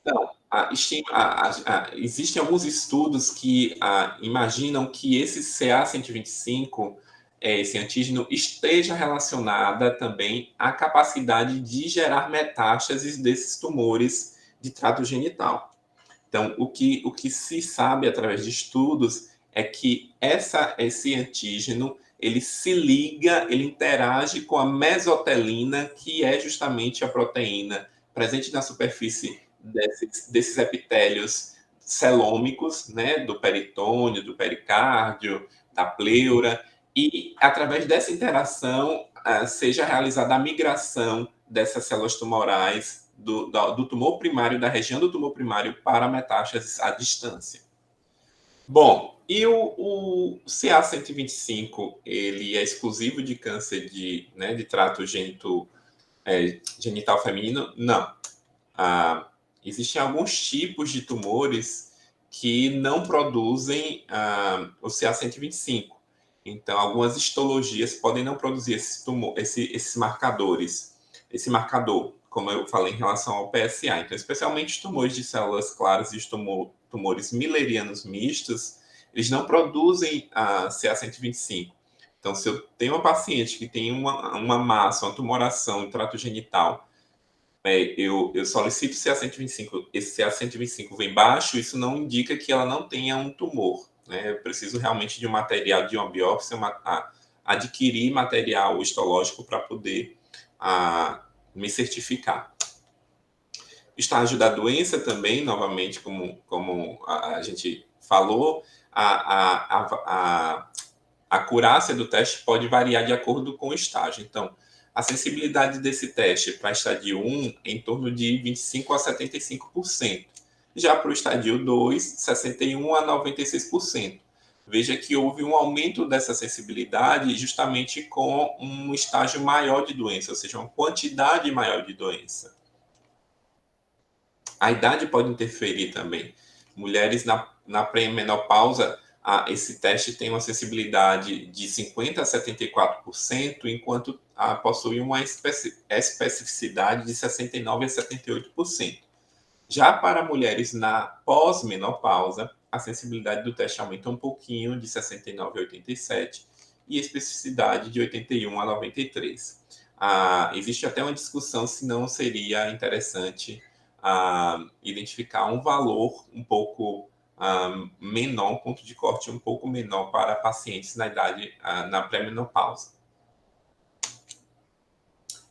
Então, existem alguns estudos que imaginam que esse CA125, esse antígeno, esteja relacionada também à capacidade de gerar metástases desses tumores de trato genital. Então, o que se sabe através de estudos é que esse antígeno, ele se liga, ele interage com a mesotelina, que é justamente a proteína presente na superfície desses epitélios celômicos, né, do peritônio, do pericárdio, da pleura, e através dessa interação seja realizada a migração dessas células tumorais do tumor primário, da região do tumor primário, para metástases à distância. Bom, e o CA125, ele é exclusivo de câncer de trato genital feminino? Não. Existem alguns tipos de tumores que não produzem o CA125. Então, algumas histologias podem não produzir esses marcadores. Esse marcador, como eu falei em relação ao PSA. Então, especialmente os tumores de células claras e os tumores millerianos mistos, eles não produzem a CA125. Então, se eu tenho uma paciente que tem uma massa, uma tumoração no trato genital, eu solicito CA125, esse CA125 vem baixo, isso não indica que ela não tenha um tumor, né? Eu preciso realmente de um material de uma biópsia, adquirir material histológico para poder me certificar. Estágio da doença também, novamente, como a gente falou, a acurácia do teste pode variar de acordo com o estágio. Então, a sensibilidade desse teste para estadio 1 é em torno de 25% a 75%. Já para o estadio 2, 61% a 96%. Veja que houve um aumento dessa sensibilidade justamente com um estágio maior de doença, ou seja, uma quantidade maior de doença. A idade pode interferir também. Mulheres na pré-menopausa, esse teste tem uma sensibilidade de 50% a 74%, enquanto possui uma especificidade de 69% a 78%. Já para mulheres na pós-menopausa, a sensibilidade do teste aumenta um pouquinho, de 69% a 87%, e a especificidade de 81% a 93%. Existe até uma discussão se não seria interessante identificar um valor um pouco menor, um ponto de corte um pouco menor para pacientes na idade, na pré-menopausa.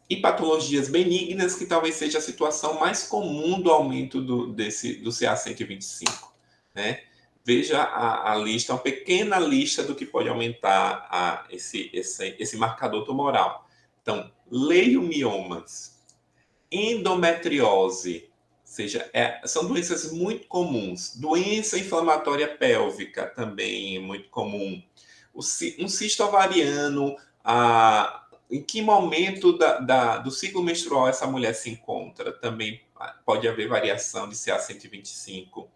E patologias benignas, que talvez seja a situação mais comum do aumento do CA125, né? Veja a lista, uma pequena lista do que pode aumentar esse marcador tumoral. Então, leiomiomas, endometriose, ou seja, são doenças muito comuns. Doença inflamatória pélvica também é muito comum. Um cisto ovariano, em que momento do ciclo menstrual essa mulher se encontra? Também pode haver variação de CA125.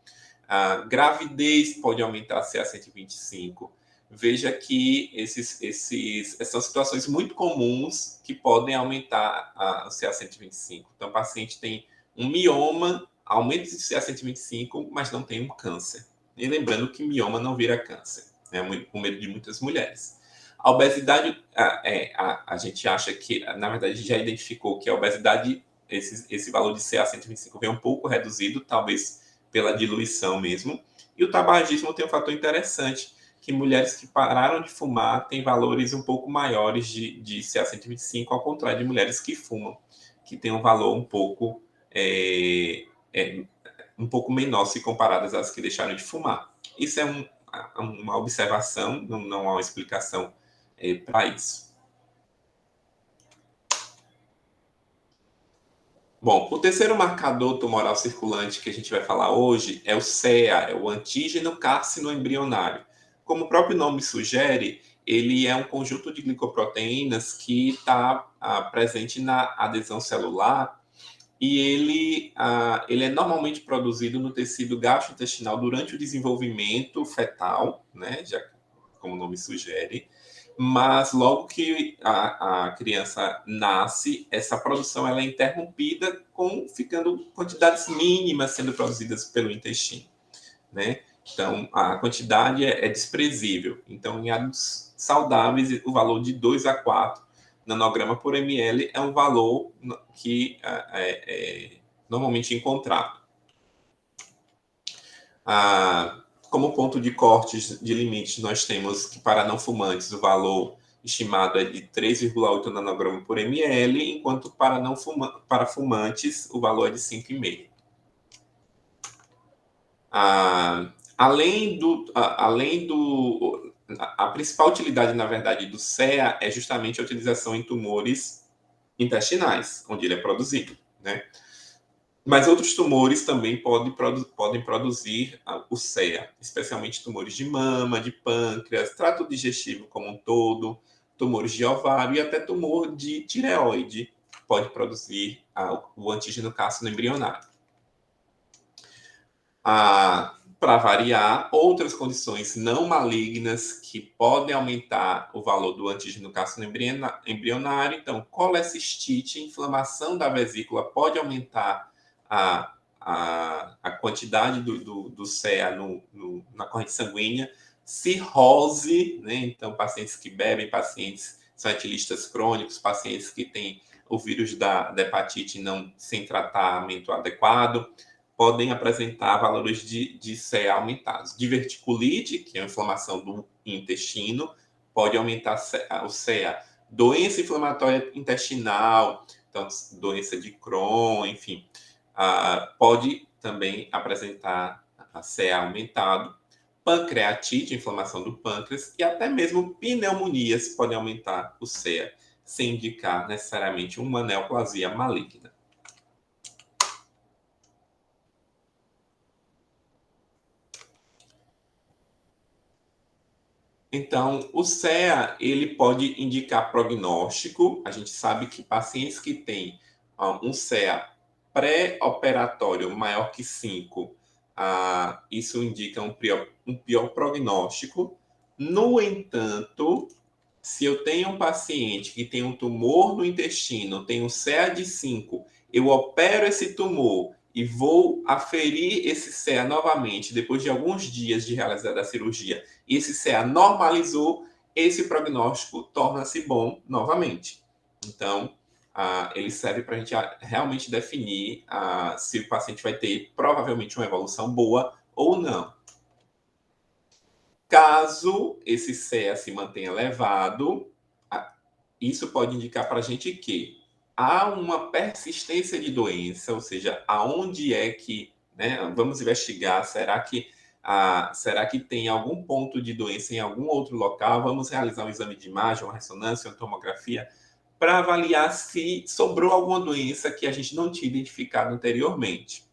Gravidez pode aumentar a CA125. Veja que essas são situações muito comuns que podem aumentar o CA125. Então, o paciente tem um mioma, aumento de CA125, mas não tem um câncer. E lembrando que mioma não vira câncer, né? Com medo de muitas mulheres. A obesidade, a gente acha que, na verdade, a gente já identificou que a obesidade, esse valor de CA125 vem um pouco reduzido, talvez pela diluição mesmo. E o tabagismo tem um fator interessante, que mulheres que pararam de fumar têm valores um pouco maiores de CA125, ao contrário de mulheres que fumam, que têm um valor um pouco menor se comparadas às que deixaram de fumar. Isso é uma observação, não há uma explicação para isso. Bom, o terceiro marcador tumoral circulante que a gente vai falar hoje é o CEA, é o antígeno carcinoembrionário. Como o próprio nome sugere, ele é um conjunto de glicoproteínas que está presente na adesão celular e ele é normalmente produzido no tecido gastrointestinal durante o desenvolvimento fetal, né, já como o nome sugere, mas logo que a criança nasce, essa produção ela é interrompida, ficando quantidades mínimas sendo produzidas pelo intestino, né? Então, a quantidade é desprezível. Então, em adultos saudáveis, o valor de 2 a 4 nanograma por ml é um valor que é normalmente encontrado. Como ponto de cortes de limites, nós temos que para não fumantes o valor estimado é de 3,8 nanograma por ml, enquanto para fumantes o valor é de 5,5. A principal utilidade, na verdade, do CEA é justamente a utilização em tumores intestinais, onde ele é produzido, né? Mas outros tumores também podem produzir o CEA, especialmente tumores de mama, de pâncreas, trato digestivo como um todo, tumores de ovário e até tumor de tireoide pode produzir o antígeno carcinoembrionário. Para variar, outras condições não malignas que podem aumentar o valor do antígeno carcinoembrionário. Então, colecistite, inflamação da vesícula pode aumentar a quantidade do CEA na corrente sanguínea. Cirrose, né? Então, pacientes que bebem, pacientes são etilistas crônicos, pacientes que têm o vírus da hepatite sem tratamento adequado, podem apresentar valores de CEA aumentados. Diverticulite, que é a inflamação do intestino, pode aumentar o CA. Doença inflamatória intestinal, então, doença de Crohn, enfim, pode também apresentar a CA aumentado. Pancreatite, inflamação do pâncreas, e até mesmo pneumonias podem aumentar o CA, sem indicar necessariamente uma neoplasia maligna. Então, o CEA, ele pode indicar prognóstico. A gente sabe que pacientes que têm um CEA pré-operatório maior que 5, isso indica um pior prognóstico. No entanto, se eu tenho um paciente que tem um tumor no intestino, tem um CEA de 5, eu opero esse tumor e vou aferir esse CEA novamente depois de alguns dias de realizada a cirurgia, e esse CEA normalizou, esse prognóstico torna-se bom novamente. Então, ele serve para a gente realmente definir se o paciente vai ter provavelmente uma evolução boa ou não. Caso esse CEA se mantenha elevado, isso pode indicar para a gente que há uma persistência de doença, ou seja, aonde é que, né, vamos investigar, será que tem algum ponto de doença em algum outro local? Vamos realizar um exame de imagem, uma ressonância, uma tomografia, para avaliar se sobrou alguma doença que a gente não tinha identificado anteriormente.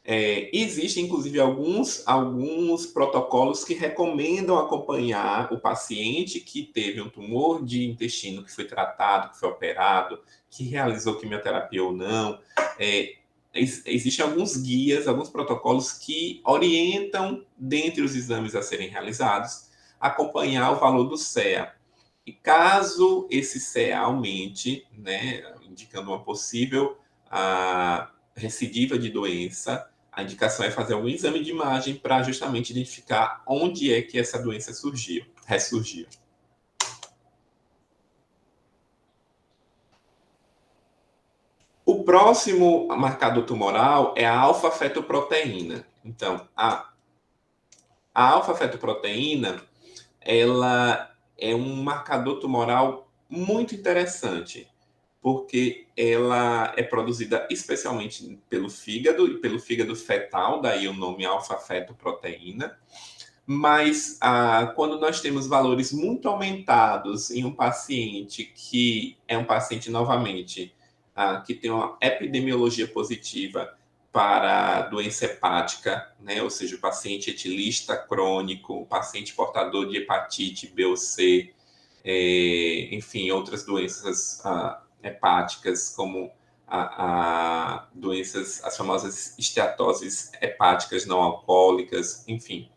Existem, inclusive, alguns protocolos que recomendam acompanhar o paciente que teve um tumor de intestino, que foi tratado, que foi operado, que realizou quimioterapia ou não. Existem alguns guias, alguns protocolos que orientam, dentre os exames a serem realizados, acompanhar o valor do CEA. E caso esse CEA aumente, né, indicando uma possível recidiva de doença, a indicação é fazer algum exame de imagem para justamente identificar onde é que essa doença ressurgiu. O próximo marcador tumoral é a alfa-fetoproteína. Então, a alfa-fetoproteína, ela é um marcador tumoral muito interessante, porque ela é produzida especialmente pelo fígado e pelo fígado fetal, daí o nome alfa-fetoproteína. Mas quando nós temos valores muito aumentados em um paciente que é um paciente, novamente, que tem uma epidemiologia positiva para doença hepática, né? Ou seja, o paciente etilista crônico, o paciente portador de hepatite B ou C, enfim, outras doenças hepáticas, como doenças, as famosas esteatoses hepáticas não alcoólicas, enfim.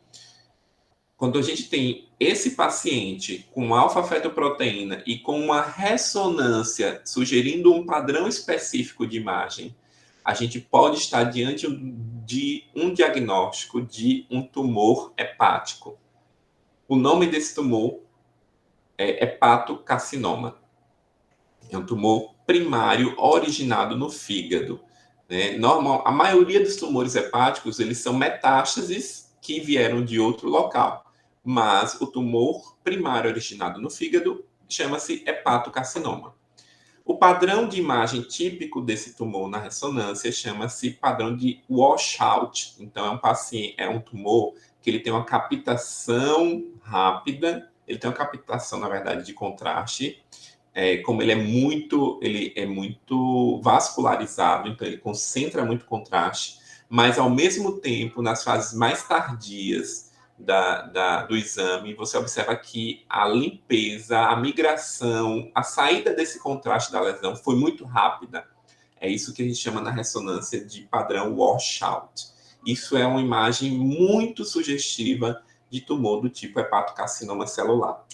Quando a gente tem esse paciente com alfa-fetoproteína e com uma ressonância sugerindo um padrão específico de imagem, a gente pode estar diante de um diagnóstico de um tumor hepático. O nome desse tumor é hepatocarcinoma. É um tumor primário originado no fígado. Né? A maioria dos tumores hepáticos, eles são metástases que vieram de outro local. Mas o tumor primário originado no fígado chama-se hepatocarcinoma. O padrão de imagem típico desse tumor na ressonância chama-se padrão de washout. Então, é um tumor que ele tem uma captação rápida, ele tem uma captação, na verdade, de contraste. Como ele é muito vascularizado, então ele concentra muito contraste, mas ao mesmo tempo, nas fases mais tardias do exame, você observa que a limpeza, a migração, a saída desse contraste da lesão foi muito rápida. É isso que a gente chama na ressonância de padrão washout. Isso é uma imagem muito sugestiva de tumor do tipo hepatocarcinoma celular.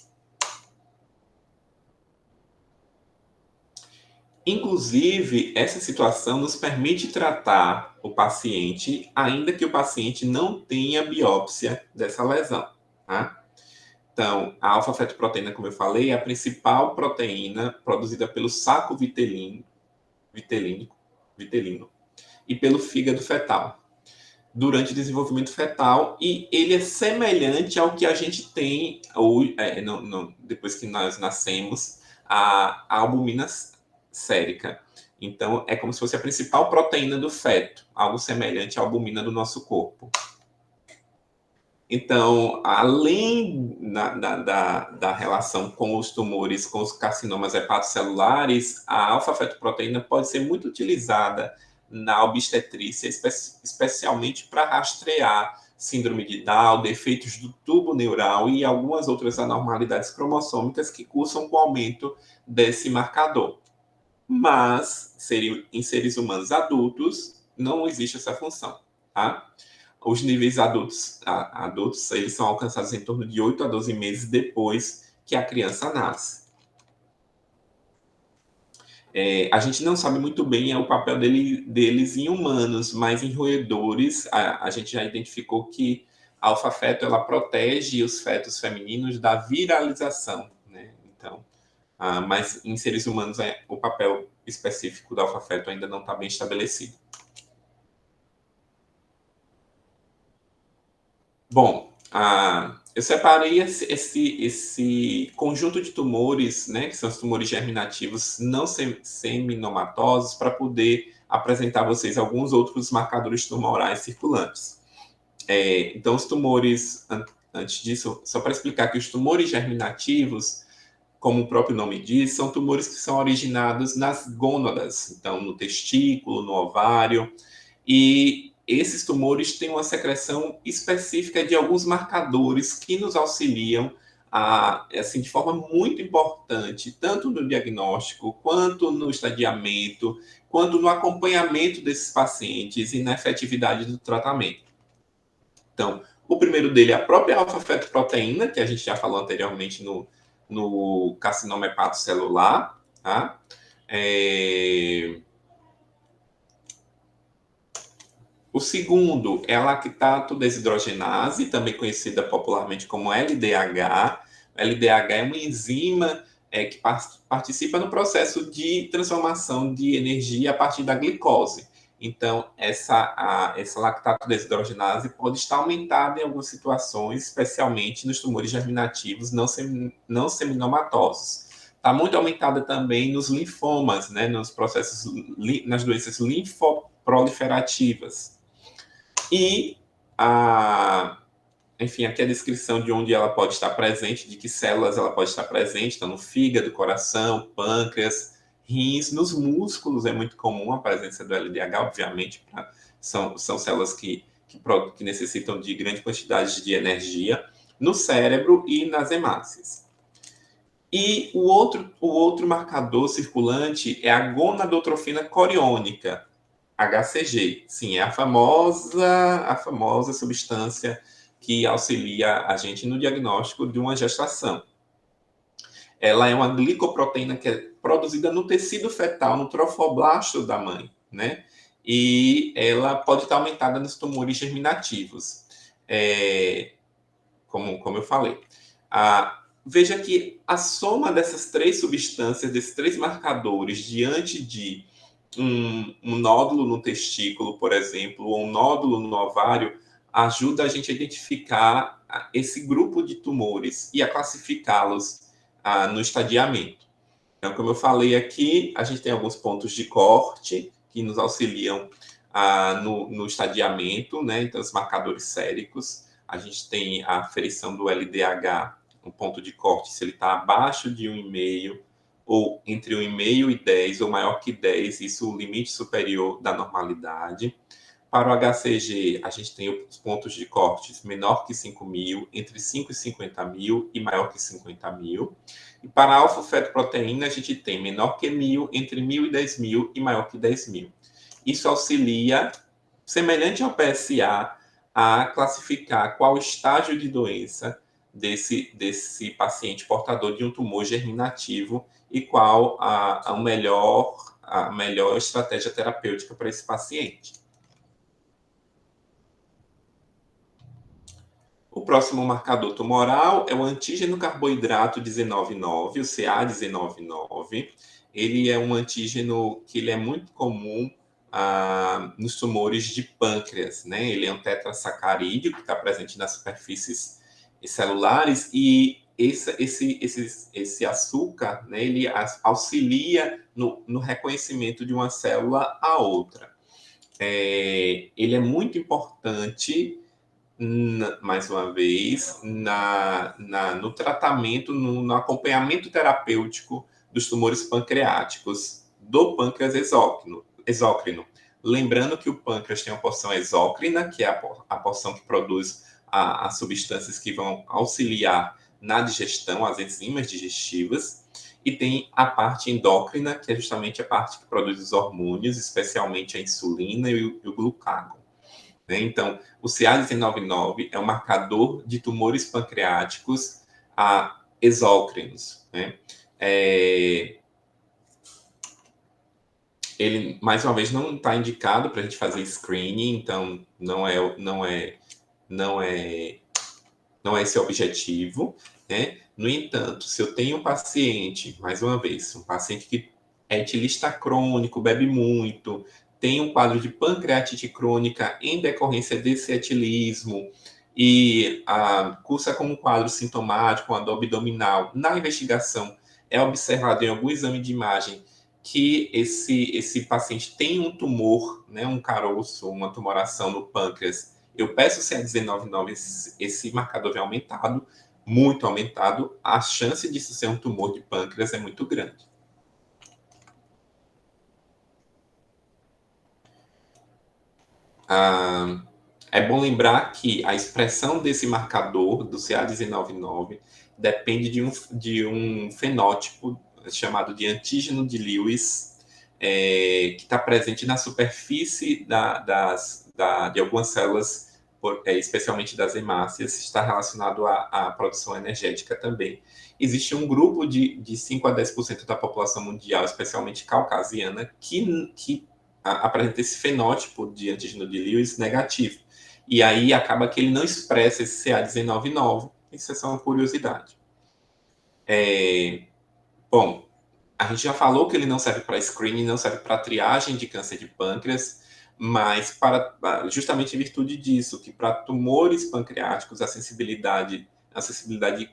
Inclusive, essa situação nos permite tratar o paciente, ainda que o paciente não tenha biópsia dessa lesão. Tá? Então, a alfa-fetoproteína, como eu falei, é a principal proteína produzida pelo saco vitelino e pelo fígado fetal. durante o desenvolvimento fetal, e ele é semelhante ao que a gente tem depois que nós nascemos, a albumina sérica. Então, é como se fosse a principal proteína do feto, algo semelhante à albumina do nosso corpo. Então, além da relação com os tumores, com os carcinomas hepatocelulares, a alfa-fetoproteína pode ser muito utilizada na obstetrícia, especialmente para rastrear síndrome de Down, defeitos do tubo neural e algumas outras anormalidades cromossômicas que cursam com o aumento desse marcador. Mas, em seres humanos adultos, não existe essa função, tá? Os níveis adultos eles são alcançados em torno de 8 a 12 meses depois que a criança nasce. A gente não sabe muito bem o papel deles em humanos, mas em roedores a gente já identificou que a alfa-feto ela protege os fetos femininos da viralização, né? Então, mas em seres humanos o papel específico da alfa-feto ainda não está bem estabelecido. Bom, eu separei esse conjunto de tumores, né, que são os tumores germinativos não seminomatosos, para poder apresentar a vocês alguns outros marcadores tumorais circulantes. Então, os tumores, antes disso, só para explicar que os tumores germinativos, como o próprio nome diz, são tumores que são originados nas gônadas, então no testículo, no ovário, e esses tumores têm uma secreção específica de alguns marcadores que nos auxiliam assim, de forma muito importante, tanto no diagnóstico, quanto no estadiamento, quanto no acompanhamento desses pacientes e na efetividade do tratamento. Então, o primeiro dele é a própria alfa-fetoproteína, que a gente já falou anteriormente no carcinoma hepatocelular, tá? O segundo é a lactato desidrogenase, também conhecida popularmente como LDH. LDH é uma enzima que participa no processo de transformação de energia a partir da glicose. Então, essa lactato desidrogenase pode estar aumentada em algumas situações, especialmente nos tumores germinativos não seminomatosos. Está muito aumentada também nos linfomas, né, nos processos, nas doenças linfoproliferativas. E, enfim, aqui a descrição de onde ela pode estar presente, de que células ela pode estar presente, então no fígado, coração, pâncreas, rins, nos músculos é muito comum a presença do LDH, obviamente, são células que necessitam de grande quantidade de energia, no cérebro e nas hemácias. E o outro marcador circulante é a gonadotrofina coriônica, HCG. Sim, é a famosa substância que auxilia a gente no diagnóstico de uma gestação. Ela é uma glicoproteína que é produzida no tecido fetal, no trofoblasto da mãe, né? E ela pode estar aumentada nos tumores germinativos, como eu falei. Veja que a soma dessas três substâncias, desses três marcadores, diante de um nódulo no testículo, por exemplo, ou um nódulo no ovário, ajuda a gente a identificar esse grupo de tumores e a classificá-los no estadiamento. Então, como eu falei aqui, a gente tem alguns pontos de corte que nos auxiliam no estadiamento, né? Então, os marcadores séricos. A gente tem a aferição do LDH, um ponto de corte, se ele está abaixo de 1,5 ou entre 1,5 e 10, ou maior que 10, isso é o limite superior da normalidade. Para o HCG, a gente tem os pontos de cortes menor que 5.000, entre 5 e 50.000 e maior que 50.000. E para a alfa-fetoproteína, a gente tem menor que 1.000, entre 1.000 e 10.000 e maior que 10.000. Isso auxilia, semelhante ao PSA, a classificar qual estágio de doença desse paciente portador de um tumor germinativo e qual a melhor estratégia terapêutica para esse paciente. O próximo marcador tumoral é o antígeno carboidrato 199, o CA199. Ele é um antígeno que ele é muito comum nos tumores de pâncreas, né? Ele é um tetrassacarídeo que está presente nas superfícies celulares e esse açúcar, né, ele auxilia no reconhecimento de uma célula a outra. Ele é muito importante, mais uma vez, no tratamento, no acompanhamento terapêutico dos tumores pancreáticos do pâncreas exócrino. Lembrando que o pâncreas tem uma porção exócrina, que é a porção que produz as substâncias que vão auxiliar na digestão, as enzimas digestivas, e tem a parte endócrina, que é justamente a parte que produz os hormônios, especialmente a insulina e o glucagon. Então, o CA19-9 é um marcador de tumores pancreáticos exócrinos. Né? Ele, mais uma vez, não está indicado para a gente fazer screening, então não é esse o objetivo. Né? No entanto, se eu tenho um paciente, mais uma vez, um paciente que é etilista crônico, bebe muito, tem um quadro de pancreatite crônica em decorrência desse etilismo e cursa como um quadro sintomático, uma dor abdominal, na investigação é observado em algum exame de imagem que esse paciente tem um tumor, né, um caroço, uma tumoração no pâncreas. Eu peço o CA19-9, esse marcador é aumentado, muito aumentado, a chance disso ser um tumor de pâncreas é muito grande. É bom lembrar que a expressão desse marcador, do CA19-9, depende de um fenótipo chamado de antígeno de Lewis, que está presente na superfície de algumas células, especialmente das hemácias, está relacionado à produção energética também. Existe um grupo de 5 a 10% da população mundial, especialmente caucasiana, que apresenta esse fenótipo de antígeno de Lewis negativo. E aí acaba que ele não expressa esse CA19-9. Isso é só uma curiosidade. Bom, a gente já falou que ele não serve para screening, não serve para triagem de câncer de pâncreas, mas justamente em virtude disso, que para tumores pancreáticos a sensibilidade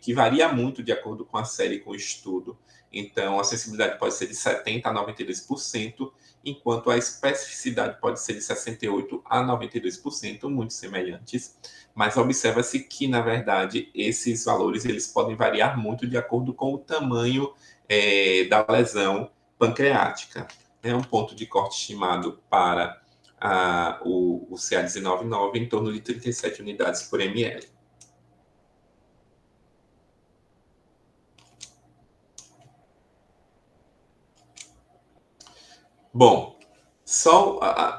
que varia muito de acordo com a série, com o estudo. Então, a sensibilidade pode ser de 70% a 92%, enquanto a especificidade pode ser de 68% a 92%, muito semelhantes. Mas observa-se que, na verdade, esses valores eles podem variar muito de acordo com o tamanho da lesão pancreática. É um ponto de corte estimado para o CA19-9 em torno de 37 unidades por ml. Bom,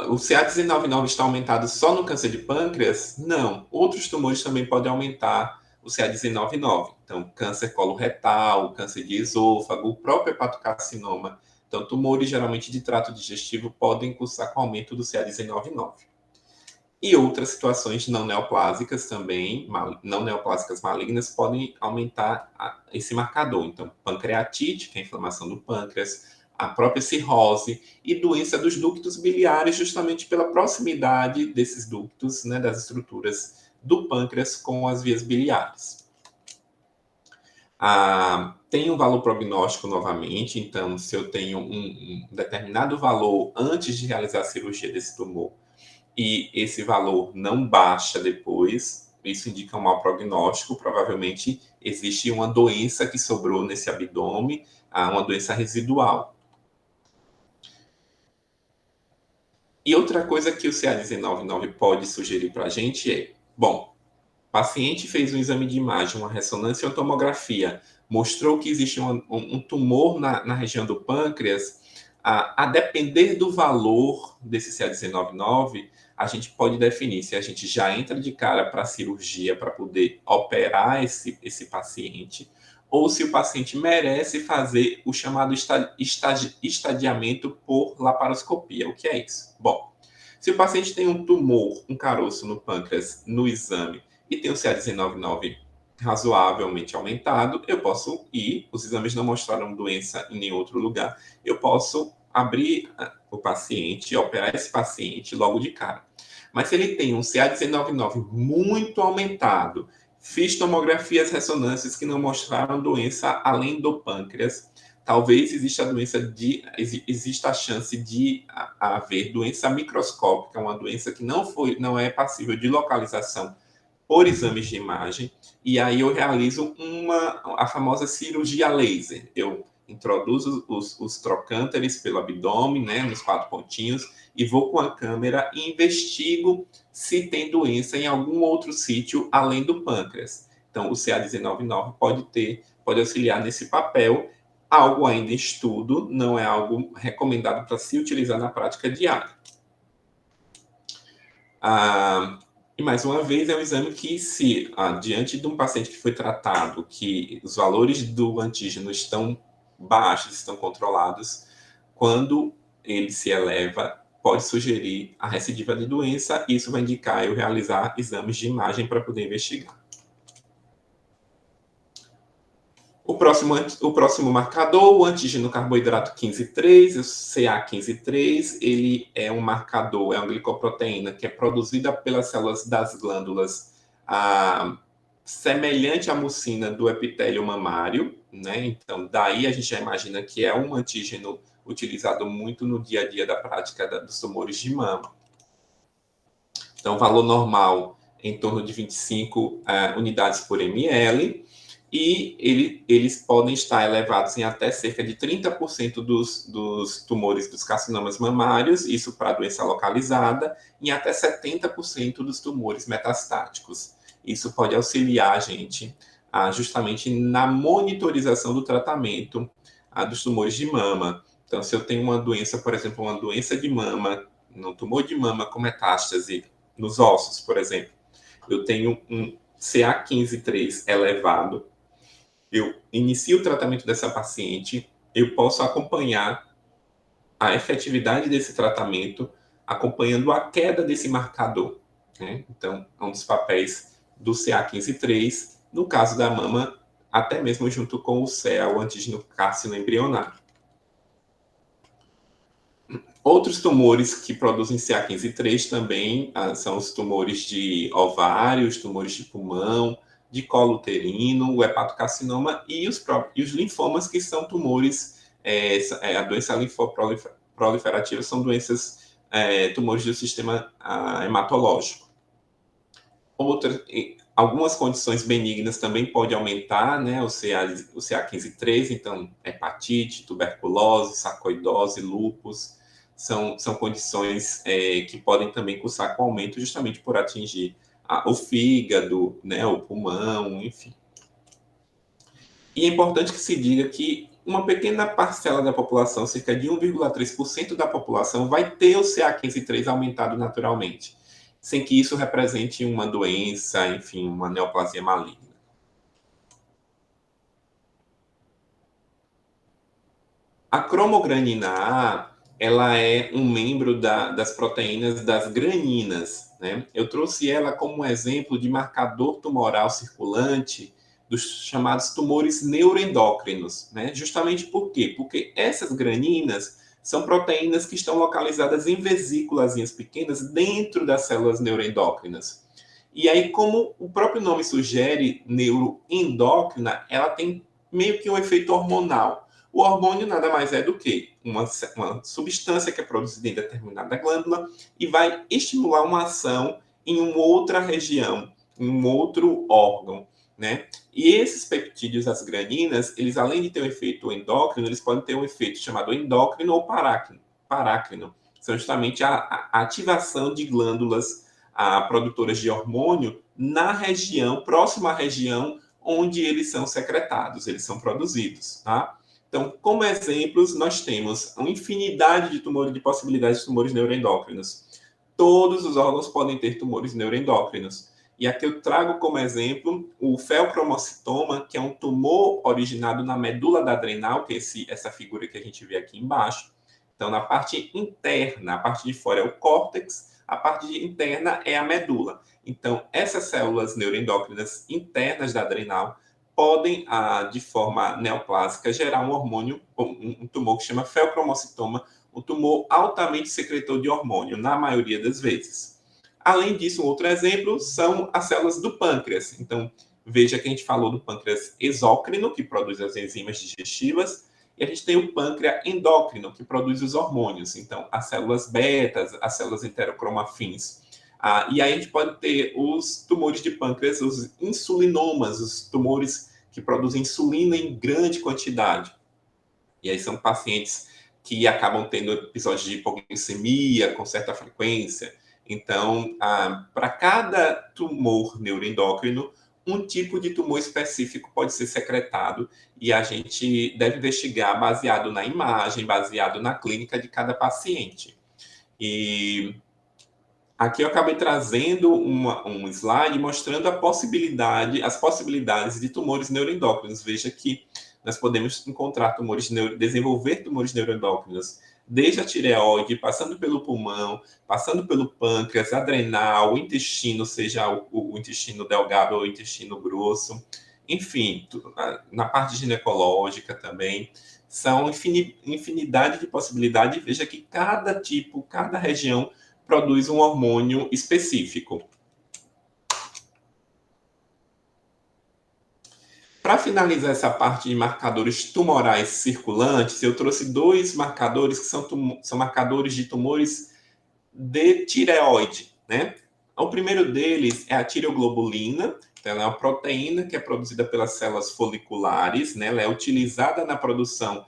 o CA19-9 está aumentado só no câncer de pâncreas? Não. Outros tumores também podem aumentar o CA19-9. Então, câncer coloretal, câncer de esôfago, o próprio hepatocarcinoma. Então, tumores geralmente de trato digestivo podem cursar com aumento do CA19-9. E outras situações não neoplásicas também, não neoplásicas malignas, podem aumentar esse marcador. Então, pancreatite, que é a inflamação do pâncreas, a própria cirrose e doença dos ductos biliares, justamente pela proximidade desses ductos, né, das estruturas do pâncreas com as vias biliares. Tem um valor prognóstico novamente, então, se eu tenho um determinado valor antes de realizar a cirurgia desse tumor e esse valor não baixa depois, isso indica um mau prognóstico, provavelmente existe uma doença que sobrou nesse abdômen, uma doença residual. E outra coisa que o CA19-9 pode sugerir para a gente é, bom, o paciente fez um exame de imagem, uma ressonância e uma tomografia, mostrou que existe um tumor na região do pâncreas, a depender do valor desse CA19-9, a gente pode definir se a gente já entra de cara para a cirurgia para poder operar esse paciente, ou se o paciente merece fazer o chamado estadiamento por laparoscopia. O que é isso? Bom, se o paciente tem um tumor, um caroço no pâncreas no exame e tem o CA19-9 razoavelmente aumentado, eu posso ir, os exames não mostraram doença em nenhum outro lugar, eu posso abrir o paciente, operar esse paciente logo de cara. Mas se ele tem um CA19-9 muito aumentado, fiz tomografias, ressonâncias que não mostraram doença além do pâncreas, talvez exista a chance de haver doença microscópica, uma doença que não é passível de localização por exames de imagem, e aí eu realizo a famosa cirurgia laser. Eu introduzo os trocânteres pelo abdômen, né, nos 4 pontinhos, e vou com a câmera e investigo se tem doença em algum outro sítio além do pâncreas. Então, o CA19-9 pode auxiliar nesse papel, algo ainda em estudo, não é algo recomendado para se utilizar na prática diária. E mais uma vez, é um exame que, se diante de um paciente que foi tratado, que os valores do antígeno estão baixos, estão controlados, quando ele se eleva, pode sugerir a recidiva de doença, e isso vai indicar eu realizar exames de imagem para poder investigar. O próximo marcador, o antígeno carboidrato 15,3, o CA15,3, ele é um marcador, é uma glicoproteína que é produzida pelas células das glândulas semelhante à mucina do epitélio mamário, né? Então, daí a gente já imagina que é um antígeno utilizado muito no dia a dia da prática dos tumores de mama. Então, valor normal em torno de 25 unidades por ml, e eles podem estar elevados em até cerca de 30% dos tumores dos carcinomas mamários, isso para doença localizada, e até 70% dos tumores metastáticos. Isso pode auxiliar a gente justamente na monitorização do tratamento dos tumores de mama. Então, se eu tenho uma doença, por exemplo, uma doença de mama, um tumor de mama com metástase nos ossos, por exemplo, eu tenho um CA15-3 elevado, eu inicio o tratamento dessa paciente, eu posso acompanhar a efetividade desse tratamento, acompanhando a queda desse marcador, né? Então, é um dos papéis do CA15-3, no caso da mama, até mesmo junto com o CEA, o antígeno carcinoembrionário. Outros tumores que produzem CA15-3 também são os tumores de ovário, os tumores de pulmão, de colo uterino, o hepatocarcinoma e os linfomas, que são tumores, a doença linfoproliferativa são doenças, tumores do sistema hematológico. Algumas condições benignas também podem aumentar, né, o CA15-3, então hepatite, tuberculose, sarcoidose, lúpus, são condições que podem também cursar com aumento, justamente por atingir o fígado, né, o pulmão, enfim. E é importante que se diga que uma pequena parcela da população, cerca de 1,3% da população, vai ter o CA15-3 aumentado naturalmente, sem que isso represente uma doença, enfim, uma neoplasia maligna. A cromogranina A, ela é um membro das proteínas das graninas, né? Eu trouxe ela como exemplo de marcador tumoral circulante dos chamados tumores neuroendócrinos, né? Justamente por quê? Porque essas graninas são proteínas que estão localizadas em vesículas pequenas dentro das células neuroendócrinas. E aí, como o próprio nome sugere, neuroendócrina, ela tem meio que um efeito hormonal. O hormônio nada mais é do que uma substância que é produzida em determinada glândula e vai estimular uma ação em uma outra região, em um outro órgão, né? E esses peptídeos, as graninas, eles além de ter um efeito endócrino, eles podem ter um efeito chamado endócrino ou parácrino. São justamente a ativação de glândulas produtoras de hormônio na região, próxima à região onde eles são secretados, eles são produzidos, tá? Então, como exemplos, nós temos uma infinidade de possibilidades de tumores neuroendócrinos. Todos os órgãos podem ter tumores neuroendócrinos. E aqui eu trago como exemplo o feocromocitoma, que é um tumor originado na medula da adrenal, que é essa figura que a gente vê aqui embaixo. Então, na parte interna, a parte de fora é o córtex, a parte interna é a medula. Então, essas células neuroendócrinas internas da adrenal podem, de forma neoplásica, gerar um hormônio, um tumor que chama feocromocitoma um tumor altamente secretor de hormônio, na maioria das vezes. Além disso, um outro exemplo são as células do pâncreas. Então, veja que a gente falou do pâncreas exócrino, que produz as enzimas digestivas, e a gente tem o pâncreas endócrino, que produz os hormônios. Então, as células betas, as células enterocromafins. E aí a gente pode ter os tumores de pâncreas, os insulinomas, os tumores que produzem insulina em grande quantidade. E aí são pacientes que acabam tendo episódios de hipoglicemia com certa frequência. Então, para cada tumor neuroendócrino, um tipo de tumor específico pode ser secretado e a gente deve investigar baseado na imagem, baseado na clínica de cada paciente. E aqui eu acabei trazendo um slide mostrando as possibilidades de tumores neuroendócrinos. Veja que nós podemos encontrar desenvolver tumores neuroendócrinos desde a tireoide, passando pelo pulmão, passando pelo pâncreas, adrenal, o intestino, seja o intestino delgado ou o intestino grosso, enfim, na parte ginecológica também. São infinidade de possibilidades. Veja que cada tipo, cada região produz um hormônio específico. Para finalizar essa parte de marcadores tumorais circulantes, eu trouxe dois marcadores que são marcadores de tumores de tireoide, né? O primeiro deles é a tireoglobulina. Então, ela é uma proteína que é produzida pelas células foliculares, né? Ela é utilizada na produção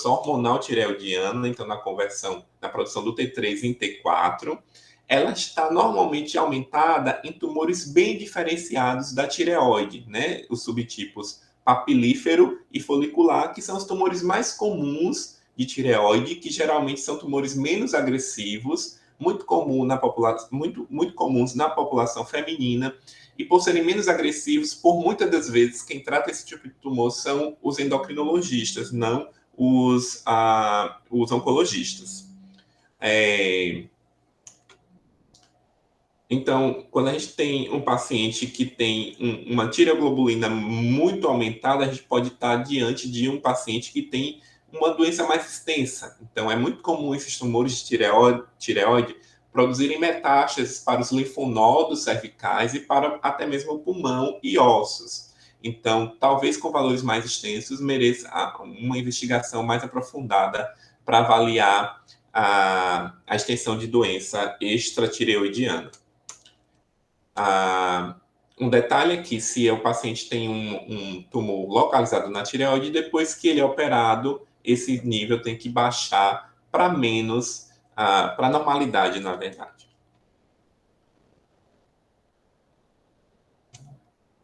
hormonal tireoidiana, então na produção do T3 em T4. Ela está normalmente aumentada em tumores bem diferenciados da tireoide, né? Os subtipos papilífero e folicular, que são os tumores mais comuns de tireoide, que geralmente são tumores menos agressivos, muito comuns na população feminina, e por serem menos agressivos, por muitas das vezes, quem trata esse tipo de tumor são os endocrinologistas, não os oncologistas. Então, quando a gente tem um paciente que tem uma tireoglobulina muito aumentada, a gente pode estar diante de um paciente que tem uma doença mais extensa. Então, é muito comum esses tumores de tireoide produzirem metástases para os linfonodos cervicais e para até mesmo o pulmão e ossos. Então, talvez com valores mais extensos, mereça uma investigação mais aprofundada para avaliar a extensão de doença extratireoidiana. Um detalhe é que se o paciente tem um tumor localizado na tireoide, depois que ele é operado, esse nível tem que baixar para menos, para normalidade, na verdade.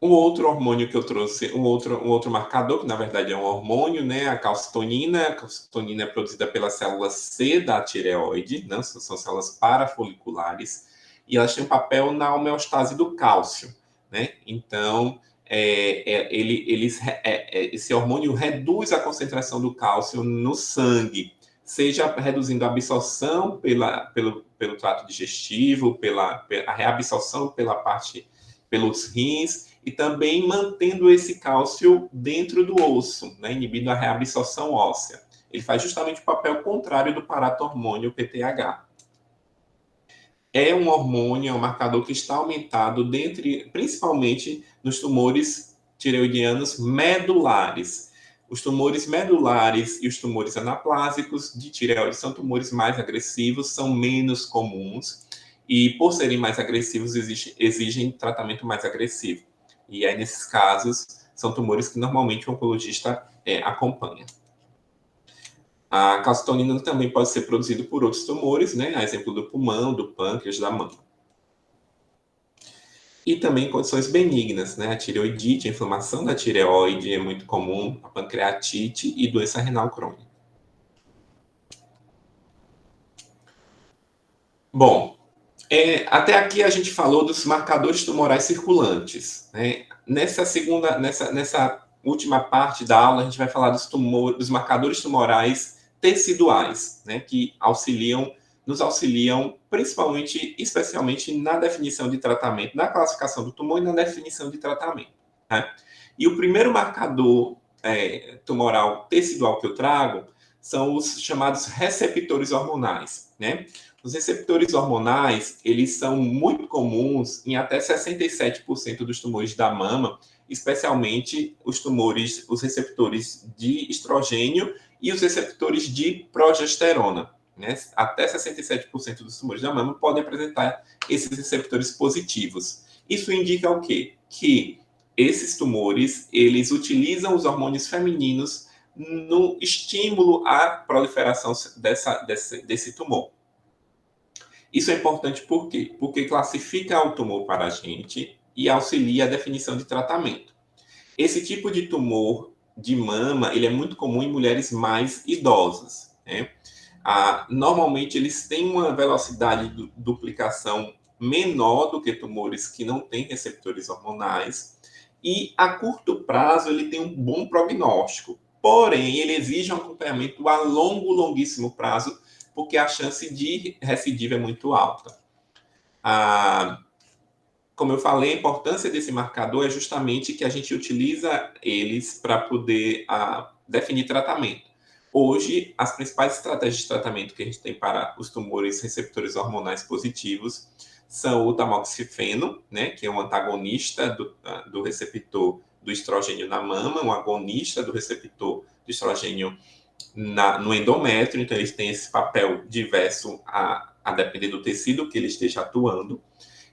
Um outro hormônio que eu trouxe, um outro marcador, que na verdade é um hormônio, né? A calcitonina. A calcitonina é produzida pelas células C da tireoide, né? São células parafoliculares, e elas têm um papel na homeostase do cálcio, né? Então, esse hormônio reduz a concentração do cálcio no sangue, seja reduzindo a absorção pelo trato digestivo, a reabsorção pelos rins, e também mantendo esse cálcio dentro do osso, né, inibindo a reabsorção óssea. Ele faz justamente o papel contrário do paratormônio PTH. É um hormônio, é um marcador que está aumentado principalmente nos tumores tireoidianos medulares. Os tumores medulares e os tumores anaplásicos de tireoide são tumores mais agressivos, são menos comuns, e por serem mais agressivos, exigem tratamento mais agressivo. E aí, nesses casos, são tumores que normalmente o oncologista acompanha. A calcitonina também pode ser produzida por outros tumores, né? A exemplo do pulmão, do pâncreas, da mama. E também condições benignas, né? A tireoidite, a inflamação da tireoide é muito comum, a pancreatite e doença renal crônica. Bom, até aqui a gente falou dos marcadores tumorais circulantes, né? Nessa última parte da aula, a gente vai falar dos marcadores tumorais teciduais, né? Que nos auxiliam especialmente na definição de tratamento, na classificação do tumor e na definição de tratamento, né? E o primeiro marcador tumoral tecidual que eu trago são os chamados receptores hormonais, né? Os receptores hormonais, eles são muito comuns em até 67% dos tumores da mama, especialmente os receptores de estrogênio e os receptores de progesterona, né? Até 67% dos tumores da mama podem apresentar esses receptores positivos. Isso indica o quê? Que esses tumores, eles utilizam os hormônios femininos no estímulo à proliferação desse tumor. Isso é importante por quê? Porque classifica o tumor para a gente e auxilia a definição de tratamento. Esse tipo de tumor de mama, ele é muito comum em mulheres mais idosas, né? Normalmente, eles têm uma velocidade de duplicação menor do que tumores que não têm receptores hormonais e, a curto prazo, ele tem um bom prognóstico. Porém, ele exige um acompanhamento a longuíssimo prazo, porque a chance de recidiva é muito alta. Como eu falei, a importância desse marcador é justamente que a gente utiliza eles para poder definir tratamento. Hoje, as principais estratégias de tratamento que a gente tem para os tumores receptores hormonais positivos são o tamoxifeno, né, que é um antagonista do receptor do estrogênio na mama, um agonista do receptor do estrogênio no endométrio, então eles têm esse papel diverso a depender do tecido que ele esteja atuando.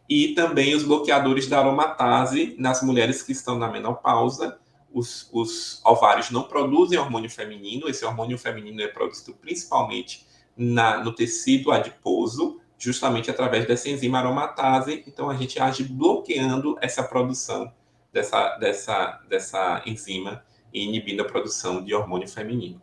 E também os bloqueadores da aromatase nas mulheres que estão na menopausa. Os ovários não produzem hormônio feminino, esse hormônio feminino é produzido principalmente no tecido adiposo, justamente através dessa enzima aromatase. Então, a gente age bloqueando essa produção dessa enzima e inibindo a produção de hormônio feminino.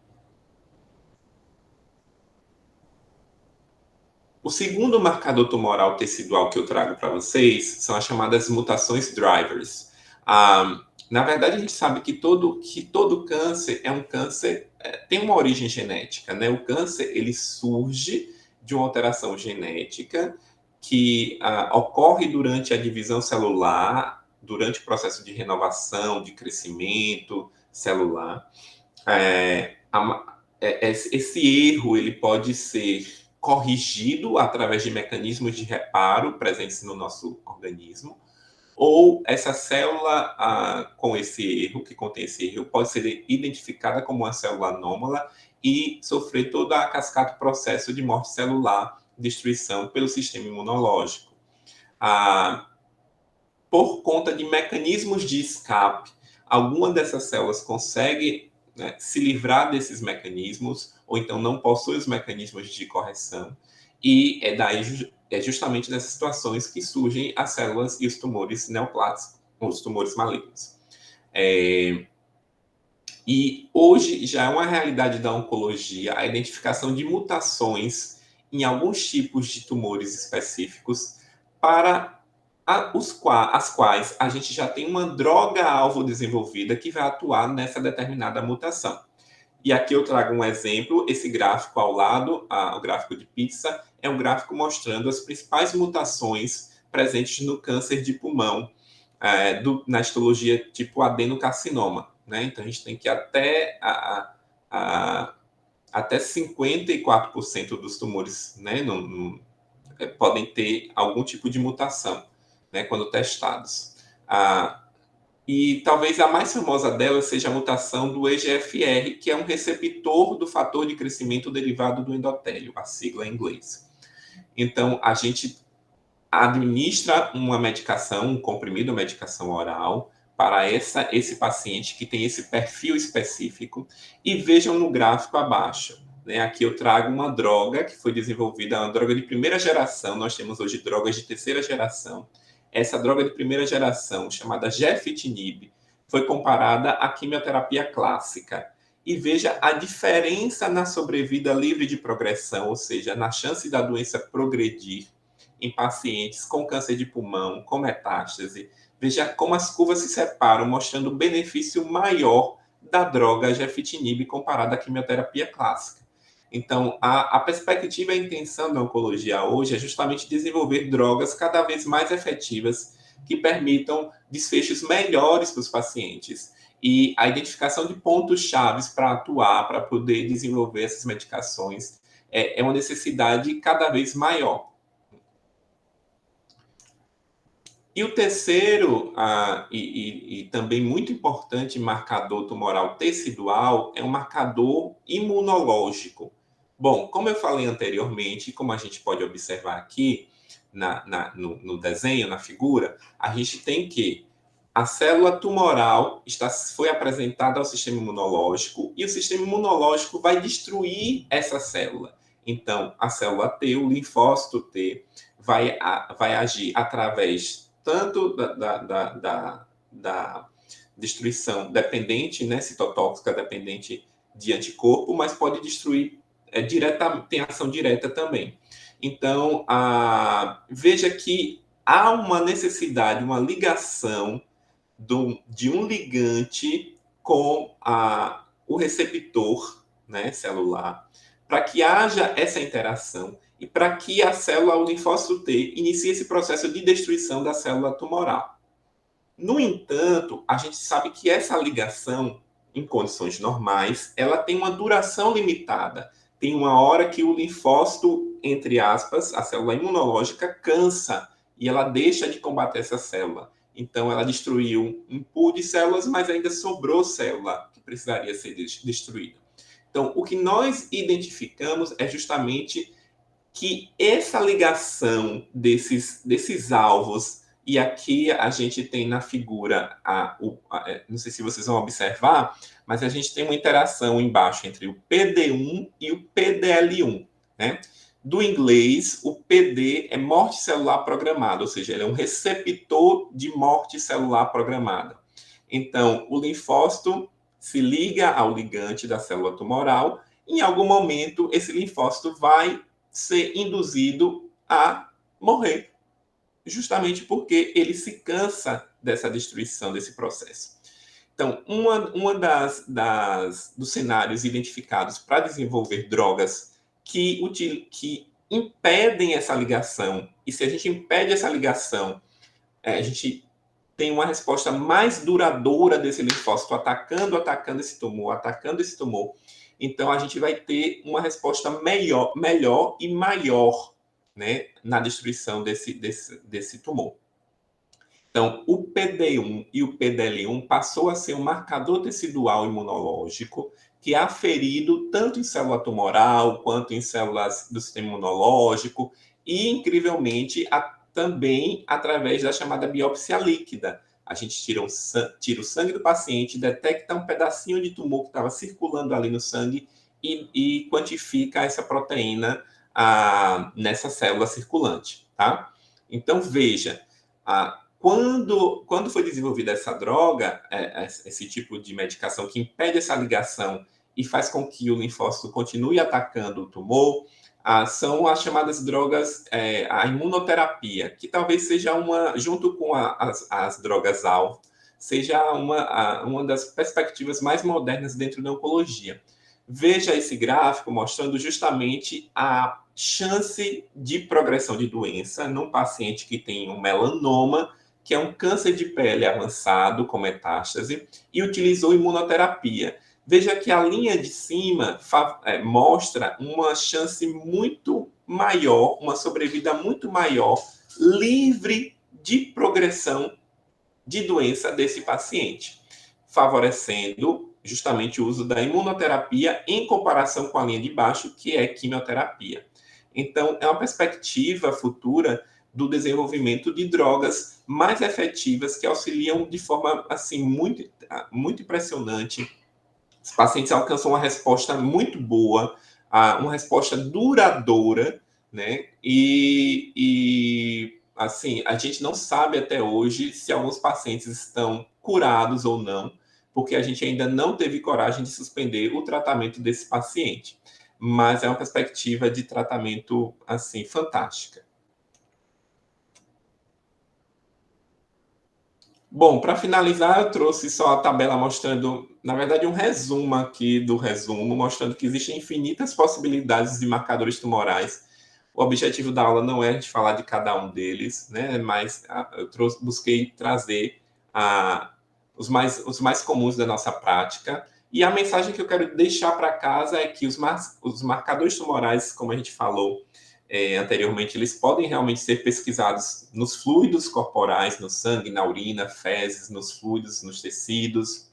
O segundo marcador tumoral tecidual que eu trago para vocês são as chamadas mutações drivers. Na verdade, a gente sabe que todo câncer é um câncer, tem uma origem genética, né? O câncer, ele surge de uma alteração genética que ocorre durante a divisão celular, durante o processo de renovação, de crescimento celular. Esse erro, ele pode ser corrigido através de mecanismos de reparo presentes no nosso organismo, ou essa célula com esse erro, que contém esse erro, pode ser identificada como uma célula anômala e sofrer toda a cascata processo de morte celular, destruição pelo sistema imunológico. Por conta de mecanismos de escape, alguma dessas células consegue, né, se livrar desses mecanismos, ou então não possui os mecanismos de correção, e é justamente nessas situações que surgem as células e os tumores neoplásicos, os tumores malignos. E hoje já é uma realidade da oncologia a identificação de mutações em alguns tipos de tumores específicos para as quais a gente já tem uma droga-alvo desenvolvida que vai atuar nessa determinada mutação. E aqui eu trago um exemplo, esse gráfico ao lado, o gráfico de pizza, é um gráfico mostrando as principais mutações presentes no câncer de pulmão, na histologia tipo adenocarcinoma, né? Então a gente tem que até 54% dos tumores, né, podem ter algum tipo de mutação, né, quando testados. E talvez a mais famosa delas seja a mutação do EGFR, que é um receptor do fator de crescimento derivado do endotélio, a sigla em inglês. Então, a gente administra uma medicação, um comprimido, uma medicação oral, para esse paciente que tem esse perfil específico. E vejam no gráfico abaixo, né? Aqui eu trago uma droga que foi desenvolvida, uma droga de primeira geração. Nós temos hoje drogas de terceira geração. Essa droga de primeira geração, chamada gefitinib, foi comparada à quimioterapia clássica. E veja a diferença na sobrevida livre de progressão, ou seja, na chance da doença progredir em pacientes com câncer de pulmão, com metástase. Veja como as curvas se separam, mostrando o benefício maior da droga gefitinib comparada à quimioterapia clássica. Então, a perspectiva e a intenção da oncologia hoje é justamente desenvolver drogas cada vez mais efetivas que permitam desfechos melhores para os pacientes. e a identificação de pontos chaves para atuar, para poder desenvolver essas medicações, é uma necessidade cada vez maior. E o terceiro, e também muito importante, marcador tumoral tecidual é um marcador imunológico. Bom, como eu falei anteriormente, como a gente pode observar aqui no desenho, na figura, a gente tem que a célula tumoral foi apresentada ao sistema imunológico e o sistema imunológico vai destruir essa célula. Então, a célula T, o linfócito T, vai agir através tanto da destruição dependente, né, citotóxica dependente de anticorpo, mas pode destruir tem ação direta também. Então, veja que há uma necessidade, uma ligação de um ligante com o receptor, né, celular, para que haja essa interação e para que a célula, o linfócito T, inicie esse processo de destruição da célula tumoral. No entanto, a gente sabe que essa ligação, em condições normais, ela tem uma duração limitada. Tem uma hora que o linfócito, entre aspas, a célula imunológica, cansa e ela deixa de combater essa célula. Então, ela destruiu um pool de células, mas ainda sobrou célula que precisaria ser destruída. Então, o que nós identificamos é justamente que essa ligação desses alvos, e aqui a gente tem na figura, não sei se vocês vão observar, mas a gente tem uma interação embaixo entre o PD1 e o PDL1, né? Do inglês, o PD é morte celular programada, ou seja, ele é um receptor de morte celular programada. Então, o linfócito se liga ao ligante da célula tumoral, e em algum momento esse linfócito vai ser induzido a morrer, justamente porque ele se cansa dessa destruição, desse processo. Então, uma dos cenários identificados para desenvolver drogas que impedem essa ligação, e se a gente impede essa ligação, a gente tem uma resposta mais duradoura desse linfócito atacando esse tumor. Então, a gente vai ter uma resposta melhor e maior, né, na destruição desse tumor. Então, o PD1 e o PDL1 passou a ser um marcador tecidual imunológico que é aferido tanto em célula tumoral quanto em células do sistema imunológico e, incrivelmente, também através da chamada biópsia líquida. A gente tira o sangue do paciente, detecta um pedacinho de tumor que estava circulando ali no sangue e quantifica essa proteína nessa célula circulante, tá? Então, veja, quando foi desenvolvida essa droga, esse tipo de medicação que impede essa ligação e faz com que o linfócito continue atacando o tumor, são as chamadas drogas, a imunoterapia, que talvez seja junto com as drogas-alvo, seja uma das perspectivas mais modernas dentro da oncologia. Veja esse gráfico mostrando justamente a chance de progressão de doença num paciente que tem um melanoma, que é um câncer de pele avançado com metástase, e utilizou imunoterapia. Veja que a linha de cima mostra uma chance muito maior, uma sobrevida muito maior, livre de progressão de doença desse paciente, favorecendo justamente o uso da imunoterapia em comparação com a linha de baixo, que é quimioterapia. Então, é uma perspectiva futura do desenvolvimento de drogas mais efetivas que auxiliam de forma assim muito impressionante. Os pacientes alcançam uma resposta muito boa, uma resposta duradoura, né? E assim, a gente não sabe até hoje se alguns pacientes estão curados ou não, porque a gente ainda não teve coragem de suspender o tratamento desse paciente. Mas é uma perspectiva de tratamento, assim, fantástica. Bom, para finalizar, eu trouxe só a tabela mostrando, na verdade, um resumo aqui do resumo, mostrando que existem infinitas possibilidades de marcadores tumorais. O objetivo da aula não é a gente falar de cada um deles, né? Mas eu busquei trazer os mais comuns da nossa prática. E a mensagem que eu quero deixar para casa é que os marcadores tumorais, como a gente falou anteriormente, eles podem realmente ser pesquisados nos fluidos corporais, no sangue, na urina, fezes, nos fluidos, nos tecidos,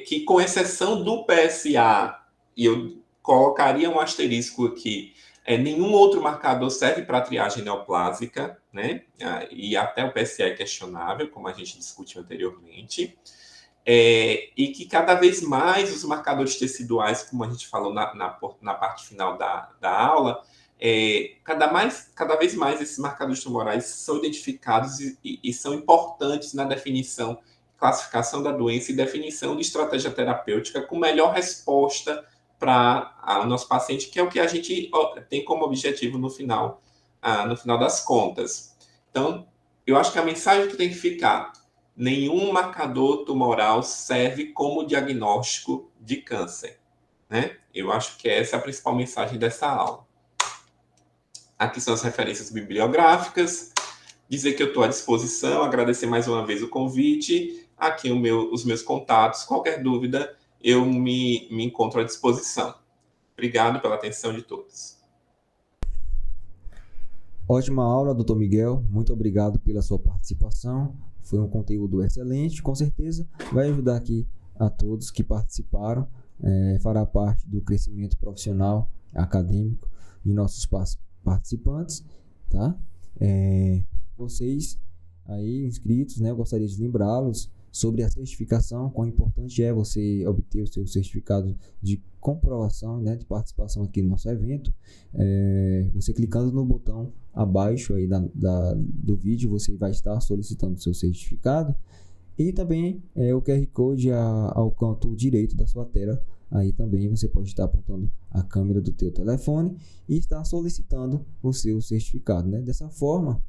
que com exceção do PSA, e eu colocaria um asterisco aqui, nenhum outro marcador serve para triagem neoplásica, né? E até o PSA é questionável, como a gente discutiu anteriormente. E que cada vez mais os marcadores teciduais, como a gente falou na parte final da aula, cada vez mais esses marcadores tumorais são identificados e são importantes na definição, classificação da doença e definição de estratégia terapêutica com melhor resposta para o nosso paciente, que é o que a gente tem como objetivo no final das contas. Então, eu acho que a mensagem que tem que ficar: nenhum marcador tumoral serve como diagnóstico de câncer, né? Eu acho que essa é a principal mensagem dessa aula. Aqui são as referências bibliográficas. Dizer que eu estou à disposição, agradecer mais uma vez o convite. Aqui os meus contatos. Qualquer dúvida, eu me encontro à disposição. Obrigado pela atenção de todos. Ótima aula, Dr. Miguel. Muito obrigado pela sua participação. Foi um conteúdo excelente. Com certeza vai ajudar aqui a todos que participaram. Fará parte do crescimento profissional, acadêmico de nossos participantes, tá? Vocês aí inscritos, né? Eu gostaria de lembrá-los sobre a certificação, quão importante é você obter o seu certificado de comprovação, né, de participação aqui no nosso evento. Você clicando no botão abaixo aí do vídeo, você vai estar solicitando o seu certificado, e também o QR Code ao canto direito da sua tela. Aí também você pode estar apontando a câmera do teu telefone e estar solicitando o seu certificado, né? Dessa forma,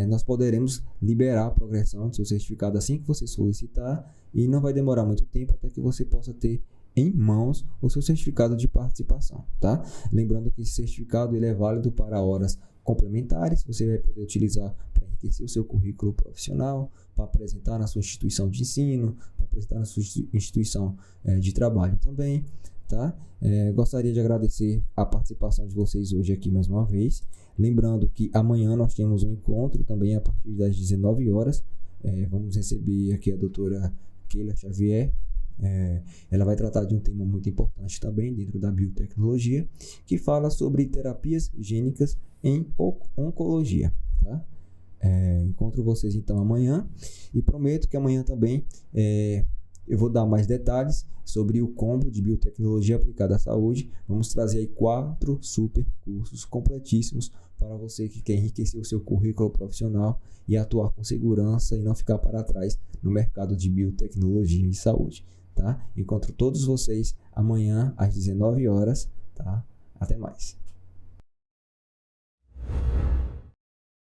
nós poderemos liberar a progressão do seu certificado assim que você solicitar, e não vai demorar muito tempo até que você possa ter em mãos o seu certificado de participação, tá? Lembrando que esse certificado ele é válido para horas complementares. Você vai poder utilizar para enriquecer o seu currículo profissional, para apresentar na sua instituição de ensino, para apresentar na sua instituição de trabalho também, tá? Gostaria de agradecer a participação de vocês hoje aqui mais uma vez. Lembrando que amanhã nós temos um encontro também a partir das 19 horas. Vamos receber aqui a doutora Keila Xavier. Ela vai tratar de um tema muito importante também dentro da biotecnologia, que fala sobre terapias gênicas em oncologia, tá? Encontro vocês então amanhã, e prometo que amanhã também eu vou dar mais detalhes sobre o combo de biotecnologia aplicada à saúde. Vamos trazer aí 4 super cursos completíssimos para você que quer enriquecer o seu currículo profissional e atuar com segurança e não ficar para trás no mercado de biotecnologia e saúde, tá? Encontro todos vocês amanhã às 19 horas, tá? Até mais.